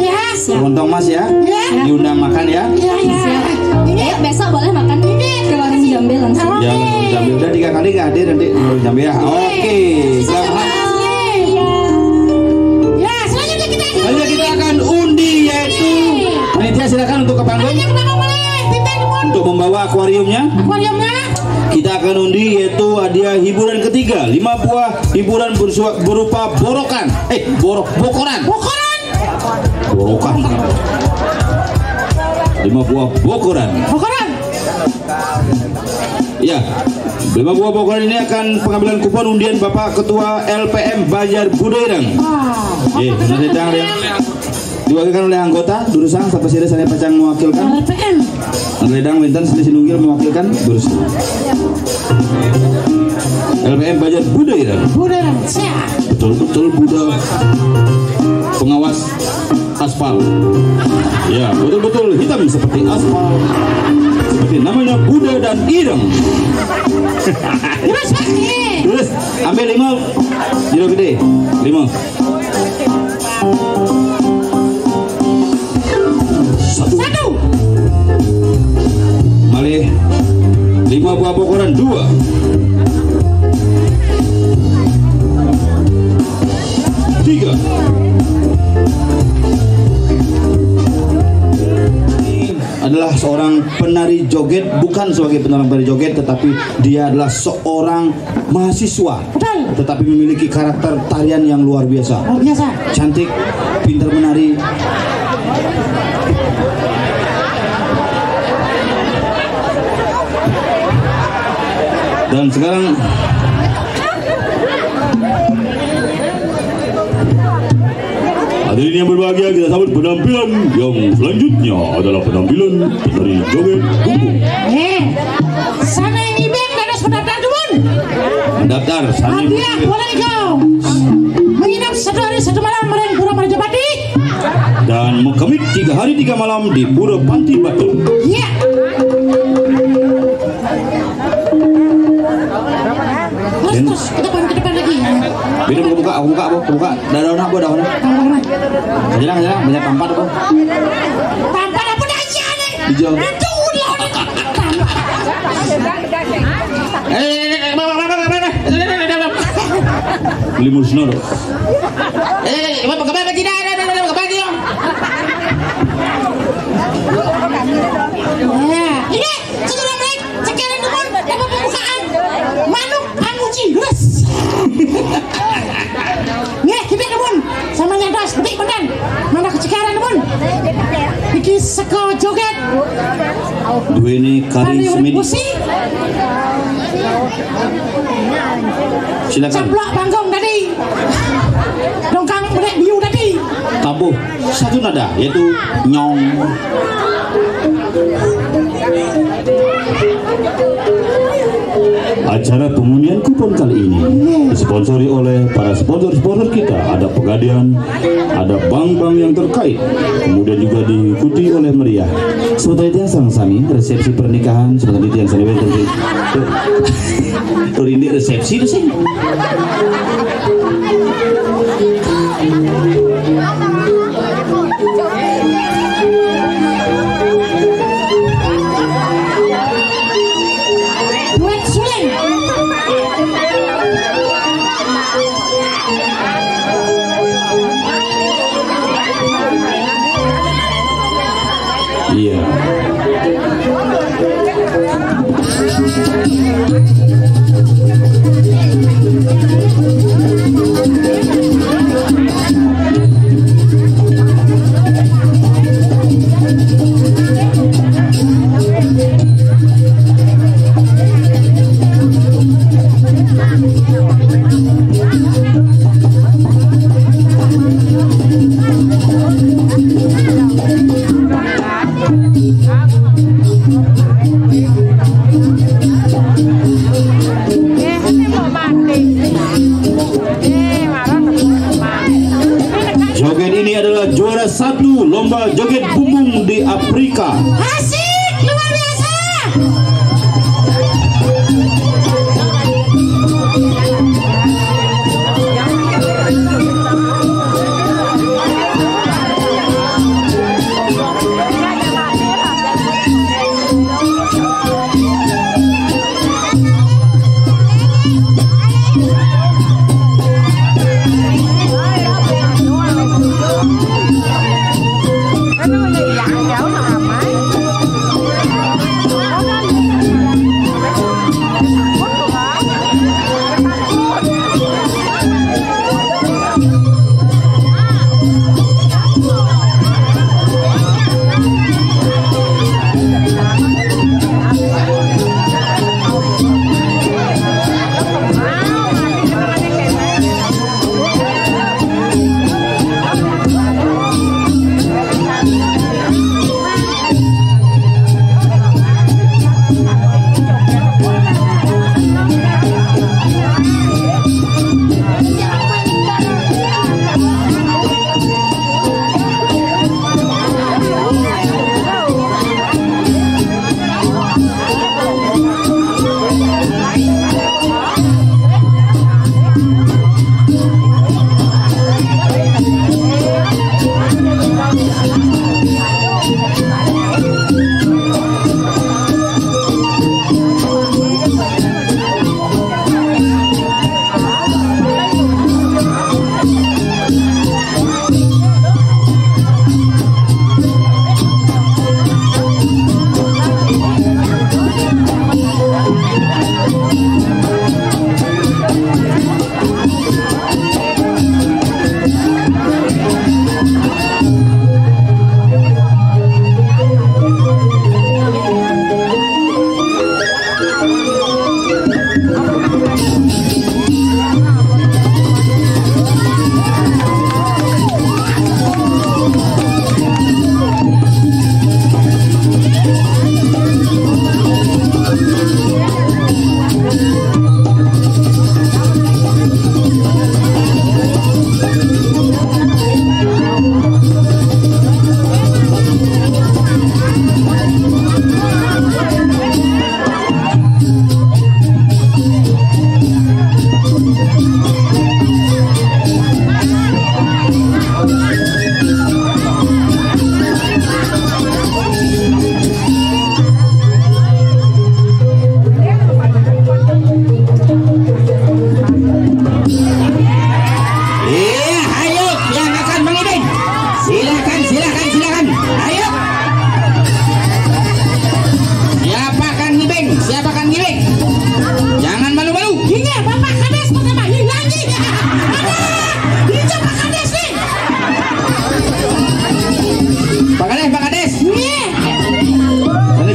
Lontong Mas ya. Diundang makan ya. Siap. Ayo besok boleh makan ke warung Jambe langsung. Ya, warung Jambe udah 3 kali nggak hadir nanti warung Jambe ya. Oke. Selamat. Selanjutnya kita akan undi, yaitu panitia silakan untuk ke panggung. Untuk membawa akuariumnya. Kita akan undi, yaitu hadiah hiburan ketiga 5 buah hiburan berupa borokan. Bokoran. Borokan. 5 buah bokoran. Ya, 5 buah bokoran ini akan pengambilan kupon undian Bapak Ketua LPM Banjar Budairang. Nanti diwakilkan oleh anggota Durusang sampai sini saya pacang mewakilkan. Ledang Wintan sini Sinunggil mewakilkan Durusang. LPM Banjar Budairang. Betul-betul Buddha pengawas aspal. Ya, betul-betul hitam seperti aspal. Seperti namanya Buddha dan Ireng. Terus ambil 5 jero gede 5. 1. Malih 5 buah bokoran 2. 3. Adalah seorang penari joget, bukan sebagai penari joget, tetapi dia adalah seorang mahasiswa, tetapi memiliki karakter tarian yang luar biasa. Cantik, pintar menari. Dan sekarang hadirin yang berbahagia, kita sambut penampilan yang selanjutnya adalah penampilan penari joget bumbung. Sana ini band harus mendaftar dulu. Mendaftar, sana hadiah boleh kau menginap 1 hari 1 malam di Pura Marjapati dan mengkemit 3 hari 3 malam di Pura Panti Batu. Iya. Terus ke depan lagi. Bina aku buka. Daun apa? Jalan, banyak tampat apa? Tampat apa aja nih? Hijau. Beli musnah dong. Ini setelah naik sekarang depan dapat pembukaan manuk anguci terus. Ya kita depan sama nyadas betik benar mana kecekaran depan. joget. Duweni kari semedi. Silakan. Ceplok panggung tadi. Dongkang merek biu tadi. Tabuh satu nada yaitu nyong. Acara pengundian kupon kali ini disponsori oleh para sponsor-sponsor kita. Ada Pegadaian, ada bank-bank yang terkait, kemudian juga diikuti oleh meriah. Sementara itu yang sami resepsi pernikahan, sementara itu yang sami ini resepsi di sini. Iya. Joget ini adalah juara 1 lomba joget bumbung di Afrika. Asik, luar biasa.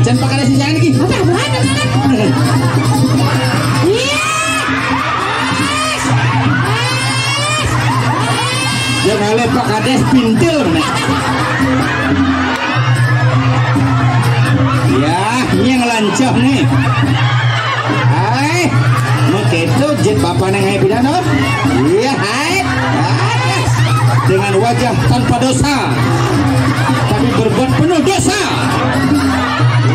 Jangan pakai sinyal lagi. Jangan lepak kades pintil nih. Ya, ini yang lancah nih. Hai, mau keto jet bapak neng hai pidana. Iya, hai. Dengan wajah tanpa dosa, tapi berbuat penuh dosa.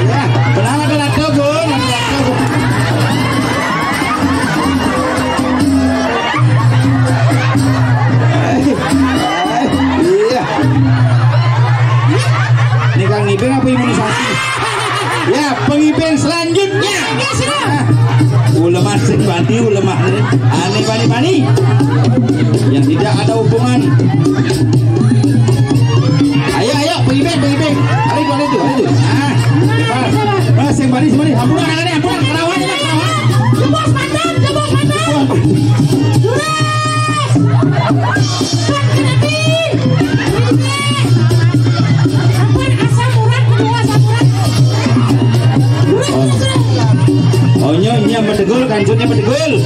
Ya, benar adalah togun. Iya. Ini Kang Ibeng apa imunisasi? Ya, pengibeng selanjutnya. Ulemah sing bani, ulemah aneh bani yang tidak ada hubungan. Ayo, pengibeng. Hari itu. Nah, sing bani, ampunan kerawan. Jebos mantap. Oh nyonya medegul, kanjutnya medegul.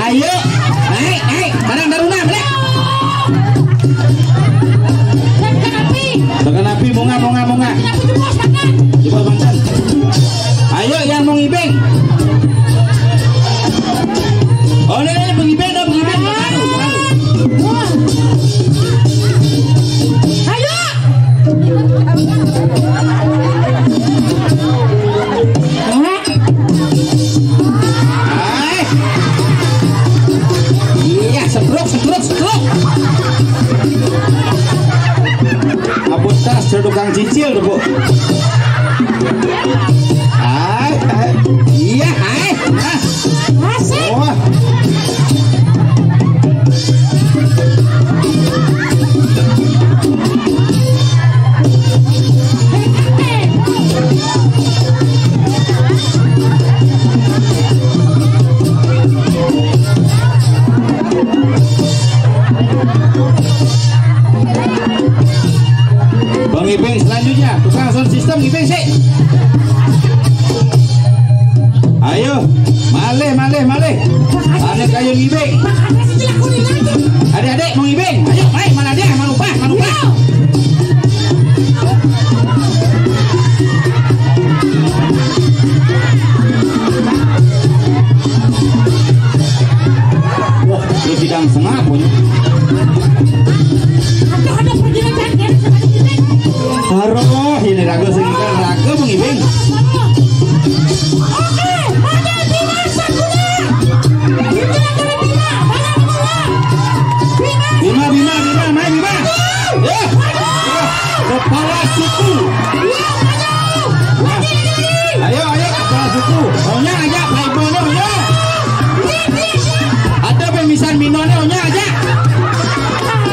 Ayo, naik, barang daruna, balik. Tekan api, munga. Jebol mantan. Ayo yang mau ngibeng. Oh ini pengibeng. Ayo. Iya, setruk. Abut tas tukang cicil tuh, Bu. Iya, Masih. Bang Ibeng selanjutnya, tukang sound system Ibeng sih. Ayo, maleh. Aneh kayu Ibeng. Adik-adik mau Ibeng. Ayo, main mana dia? Manupa. Wah, lu sidang setengah punya. Ada perjalanan Taruh, ini ragu mengibeng. Oke, ada Bima Sakura. Bima, main Bima. Ya, kepala suku. Ayo, kepala suku. Onya aja, paibonya onya. Ada pemisahan minonnya onya aja.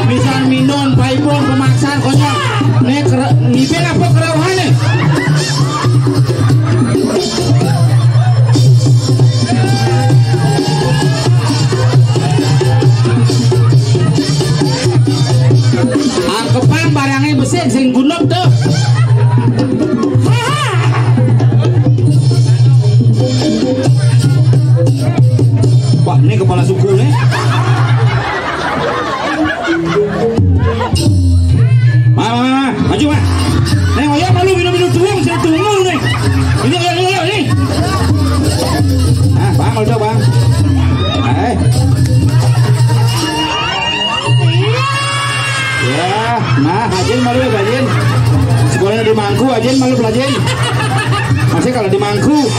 Pemisahan minon, paibon, pemaksaan konyol. Nek ngibeng apa kerauhan nih? Angkepan barangnya besi sing gunung tuh. Wah, ini kepala suku nih. Maju, Mak. Nih, ayo malu minum tuang, saya tunggu nih. Ini. Ah, Bang, udah, Bang. Ya, nah, Ajin malu ya, Ajin. Sekolahnya di Mangku, Ajin malu pelajin. Masih kalau di Mangku.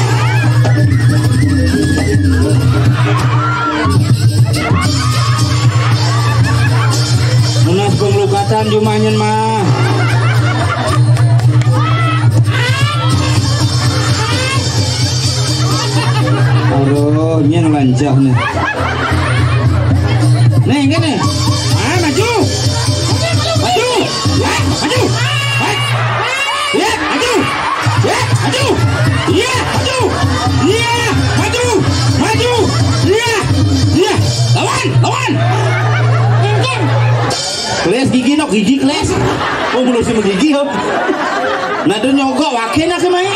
Munas pengelukatan jumanyen mah. Aduh, ini yang lancah nih. Nih, gini. Maju. Ya, maju. Iya, maju. Iya. Lawan. Keles gigi kles. Oh, belum sih gigi, hop. Nah itu nyogok wakil nak kemana?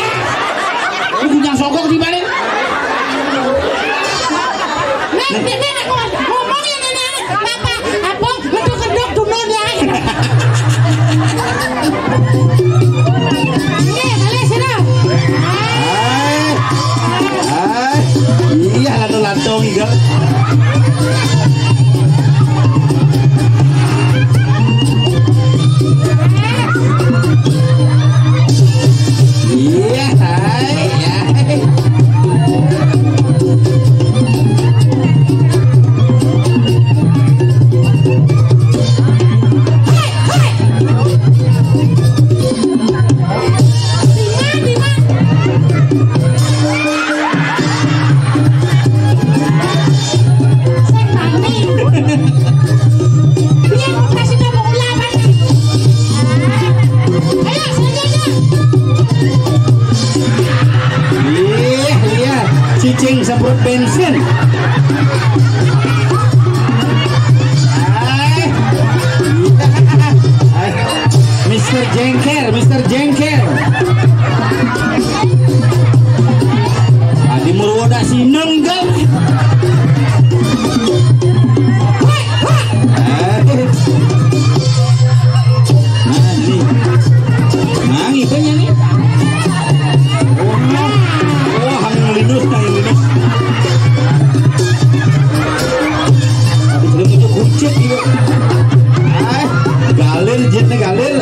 Ini punya sogok di mana? Nenek ngomong ya nenek bapak abang ngeduk-ngeduk dunun ya. Ini balik sini. Iya lantung-lantung juga. Iya, hai. Cicing semprot bensin. Mr. Jengker. Adi Murwoda sinem gak? Nah, itunya nih. Linus. Tapi belum itu kucing gitu. Galir jetnya galir.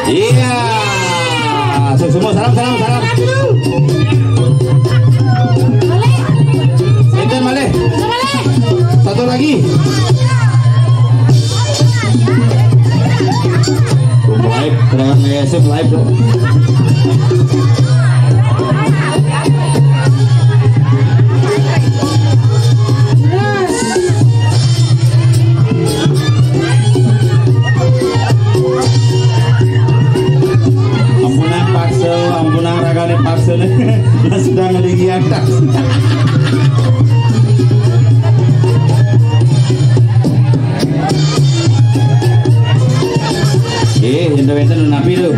Iya. Semua salam. Enten Maleh. Satu lagi. Live, terangan nge-SM live bro. Ampunang ragane paksa nih. Sedang lagi atas. Ente napi lu.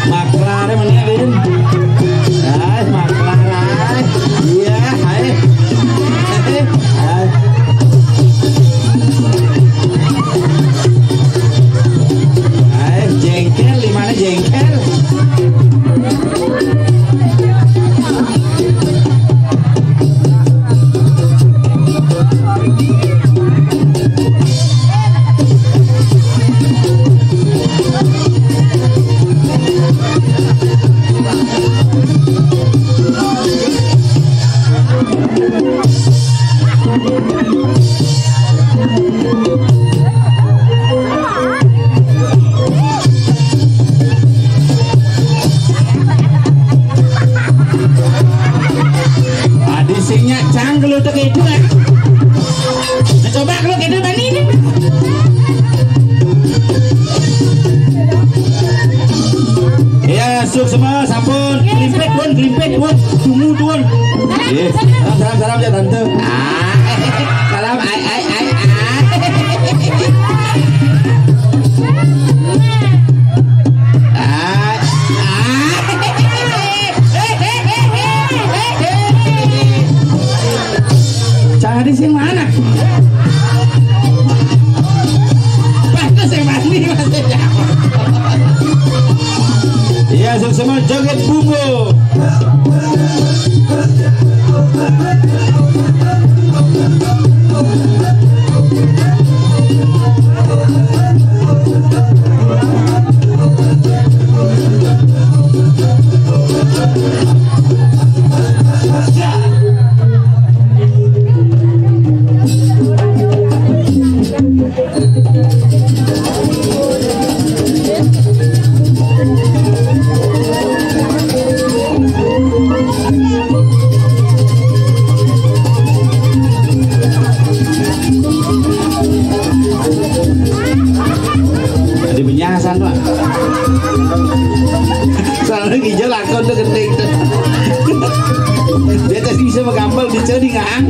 Maklar mana Bin? Maklar. Iya, hai. Jengkel di mana jengkel? Coba kalau kita bandingin. Ya, suk semua sampun. Klimpet tuan. Tunggu tuan. Salam ya tante. Salam ai. Cari sing mana? Pantas yang mandi maksudnya. Iya, semua joget bungo. megambel di celingan.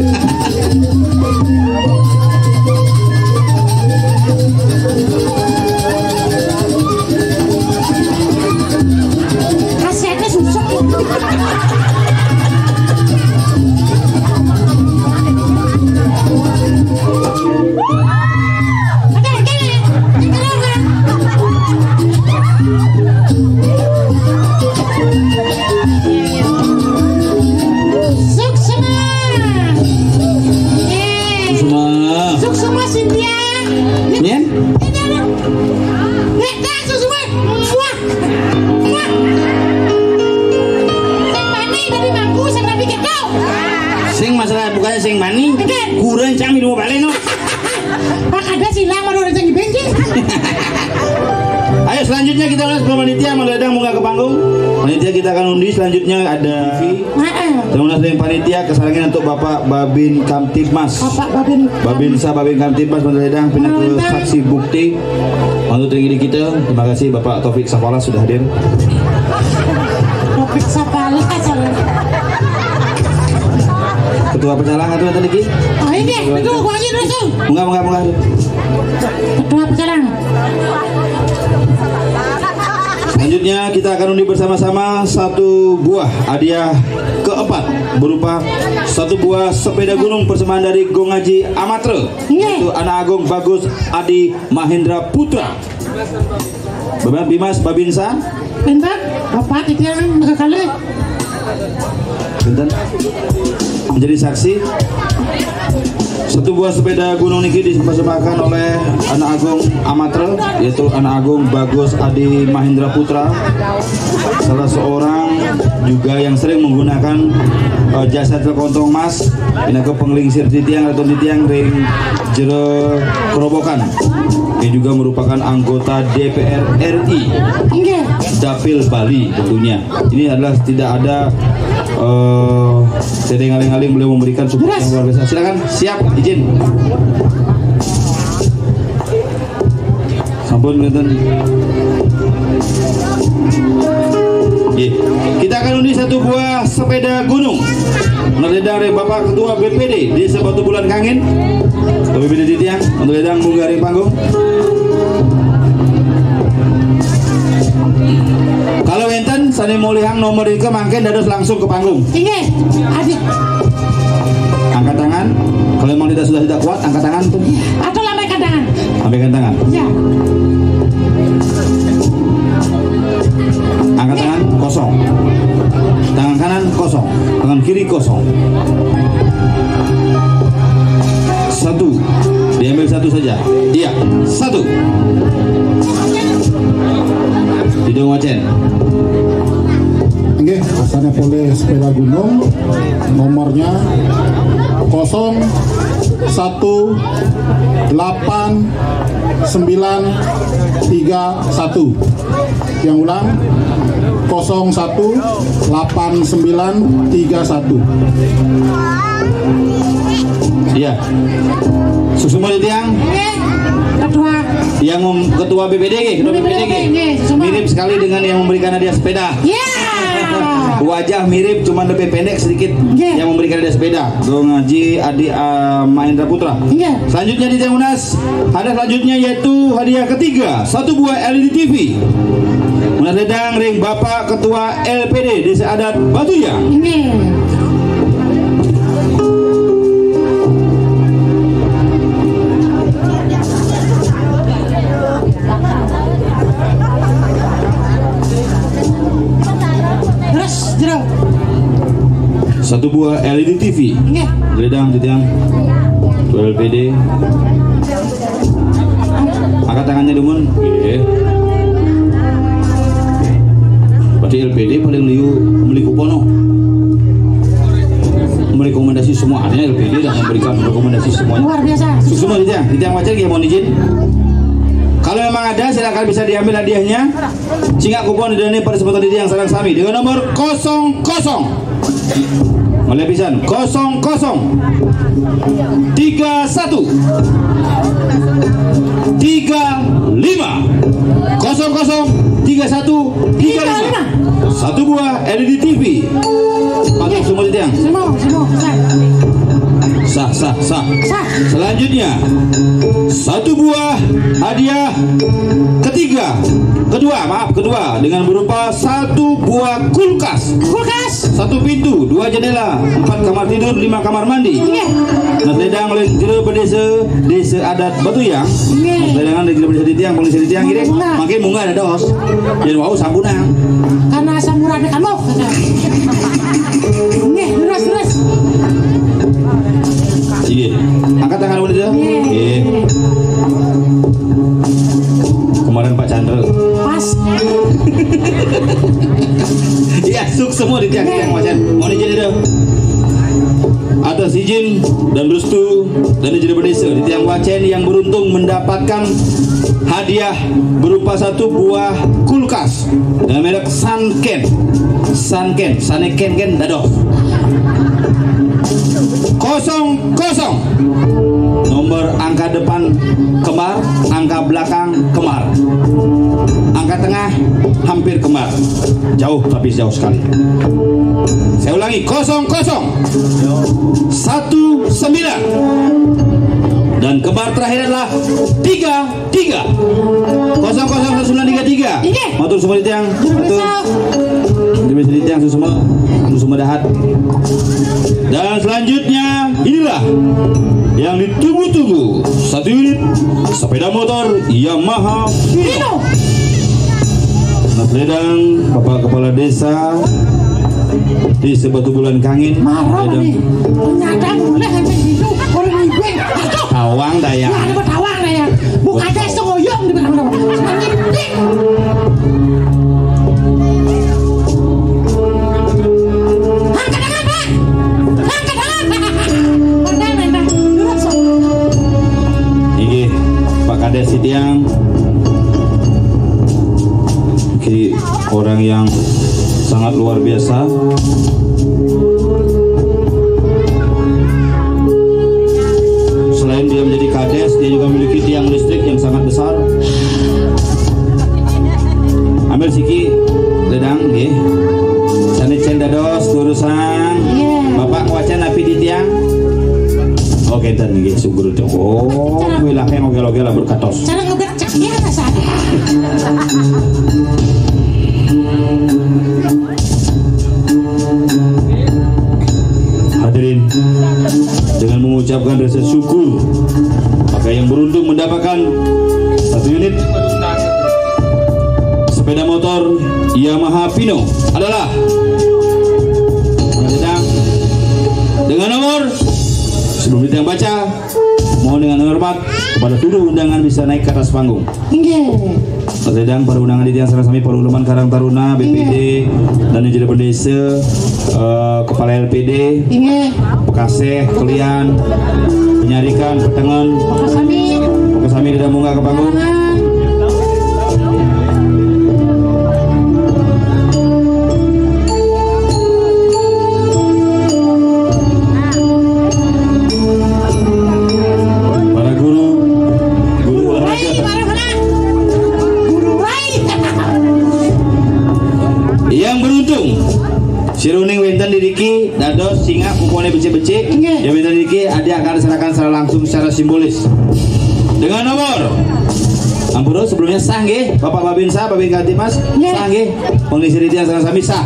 Kasetnya susah. Suksema Cynthia. Nyen? Nek tak suksema. Wah. Wah. Mani dari mangku sama pikir kau. Sing masalah bukannya sing mani. Kurang cang minum balik no. Pak ada silang baru ada di bensin. Ayo selanjutnya kita ulas panitia Mandadang munggah ke panggung. Panitia kita akan undi selanjutnya ada Terima kasih panitia kesalangan untuk Bapak Babin Kamtibmas. Bapak Babin Kamtibmas Mandadang pindah ke saksi bukti. Untuk tinggi kita, terima kasih Bapak Taufik Safala sudah hadir. Taufik Safala Ketua pecalang atau tadi ki? Oh ini, itu gua aja dulu. Bunga. Ketua pecalang. Selanjutnya kita akan undi bersama-sama satu buah hadiah keempat berupa satu buah sepeda gunung persembahan dari Gong Haji Amatre, yaitu Anak Agung Bagus Adi Mahendra Putra. Bapak Bimas Babinsa. Bentar, Bapak itu yang kali. Bentar. Menjadi saksi. Satu buah sepeda gunung niki dipersembahkan oleh Anak Agung Amatre, yaitu Anak Agung Bagus Adi Mahendra Putra, salah seorang juga yang sering menggunakan jasa telekontong mas, ini ke penglingsir di tiang atau di tiang ring jero kerobokan. Ini juga merupakan anggota DPR RI Dapil Bali tentunya. Ini adalah tidak ada sedang aling-aling beliau memberikan support yang luar biasa. Silakan, siap, izin. Sampun ngeten. Kita akan undi satu buah sepeda gunung. Menurut dari Bapak Ketua BPD di Batu Bulan Kangin. BPD di tiang untuk dedang munggah ring panggung. Kalau enten sani mulihang nomor itu mangken dados langsung ke panggung. Ini, adik. Angkat tangan. Kalau memang sudah tidak kuat, angkat tangan tuh. Atau lambaikan tangan. Lambaikan tangan. Ya. Angkat tangan kosong. Tangan kanan kosong. Tangan kiri kosong. Satu. Diambil satu saja. Iya, satu. Hidung wacen. Oke, asalnya boleh sepeda gunung, nomornya 01891. Yang ulang 018931. Iya. Susuma di tiang. Ketua. Yang ketua BPD, mirip sekali dengan yang memberikan hadiah sepeda. Wajah mirip, cuma lebih pendek sedikit. Yang memberikan hadiah sepeda, Gong Haji Adi Mahendra Putra. Selanjutnya di tiang unas, hadiah selanjutnya yaitu hadiah ketiga, satu buah LED TV. Menadang ring Bapak Ketua LPD Desa Adat Batuyang. Satu buah LED TV. Geledang di tiang LPD. Angkat tangannya dumun. Berarti LPD paling liu membeli kupono. Merekomendasi semua, artinya LPD dan memberikan rekomendasi semuanya. Luar biasa. Semua di tiang wajah ya, mohon izin. Kalau memang ada, silakan bisa diambil hadiahnya. Sehingga kupon didani pada kesempatan ini yang sarang sami dengan nomor 00. Mulai pisan 00 31 35 00 31 35. Satu buah LED TV. Masuk semua di tiang. Sah. Selanjutnya satu buah hadiah kedua dengan berupa satu buah kulkas, satu pintu, 2 jendela, 4 kamar tidur, 5 kamar mandi. Nah, sedang oleh jero desa adat Batuyang. Sedangan di jero di tiang, polisi di tiang gini. Makin munggah ada dos. Jadi wow sampunang. Karena samuran kamu. Terus. Iya. Angkat tangan dulu dia. Iya. Kemarin Pak Chandra. Pas. Iya, suk semua di tiang-tiang Pak Chandra. Mau jadi dah. Atas izin dan restu dari Jero Desa di tiang Wacen yang beruntung mendapatkan hadiah berupa satu buah kulkas dengan merek Sanken dadoh 00. Nomor angka depan kembar, angka belakang kembar, angka tengah hampir kembar, jauh tapi jauh sekali. Saya ulangi 00 19 dan kembar terakhir adalah 33 001933. Matur semua di tiang, matur di tiang semua dahat. Dan selanjutnya inilah yang ditunggu-tunggu, satu unit sepeda motor Yamaha Pino. Nah, sedang Bapak Kepala Desa di Batu Bulan Kangin. Tawang daya. Bukan desa ngoyong di mana. Kades Sitiang, orang yang sangat luar biasa. Selain dia menjadi kades, dia juga memiliki tiang listrik yang sangat besar. Ambil siki ledang, nggih. Sanicen dados urusan Bapak wacan api di tiang. Oke, dan ini subur itu. Oh, wilahnya ngogel-ngogel berkatos. Cara ngobek ceknya apa sana? Hadirin, dengan mengucapkan rasa syukur, maka yang beruntung mendapatkan satu unit sepeda motor Yamaha Pino adalah dengan nomor. Sebelum kita baca, mohon dengan hormat kepada seluruh undangan bisa naik ke atas panggung. Sedang para undangan di tiang sarasami, para ulama Karang Taruna, BPD dan Jero Desa, Kepala LPD, Pekaseh, Kelian, Penyarikan, Petengan, Pekasami tidak munggah ke panggung. Siruning wenten diriki dados singa kumpulnya becik-becik. Yang wenten diriki ada akan diserahkan secara langsung secara simbolis dengan nomor. Ampuro sebelumnya sah nggih Bapak Babinsa, Babin Katimas sah nggih. Pengisi di tiang sama-sama sah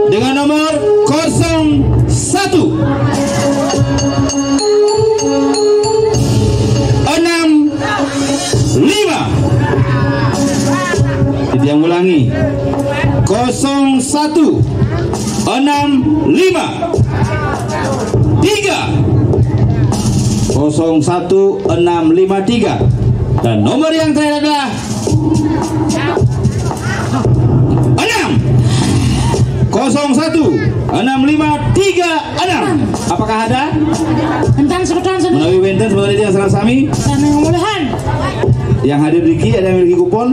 dengan nomor 01 65. Tiang ulangi 01 65 3 01653 dan nomor yang terakhir adalah 6 01 6536. Apakah ada? Entan sebutan sendiri. Menawi wenten sebenarnya yang serang sami. Dan kemudahan. Yang hadir Riki ada yang memiliki kupon.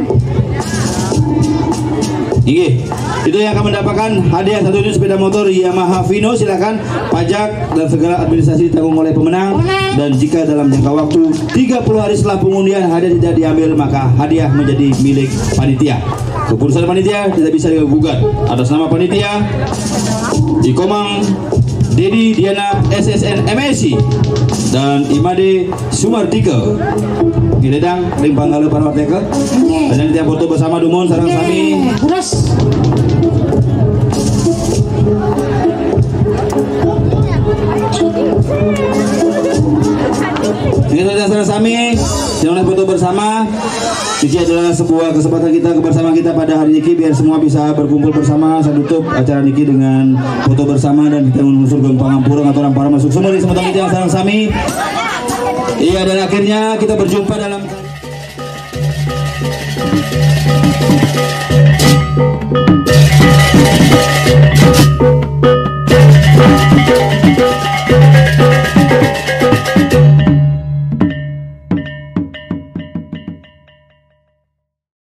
Iya, itu yang akan mendapatkan hadiah 1 unit sepeda motor Yamaha Vino. Silakan, pajak dan segala administrasi ditanggung oleh pemenang. Dan jika dalam jangka waktu 30 hari setelah pengundian hadiah tidak diambil, maka hadiah menjadi milik panitia. Keputusan panitia tidak bisa digugat. Atas nama panitia, Ikomang Dedi Diana SSN MSI dan Imade Sumartika Gidedang Rimpang Galuh Parwateka. Dan kita foto bersama Dumon sareng sami. Ini sudah sareng-sami, jangan foto bersama. Ini adalah sebuah kesempatan kita bersama kita pada hari ini, biar semua bisa berkumpul bersama. Saya tutup acara niki dengan foto bersama dan kita menusul ke pangampura atau orang para masuk semua di semua kita sareng-sami. Iya, dan akhirnya kita berjumpa dalam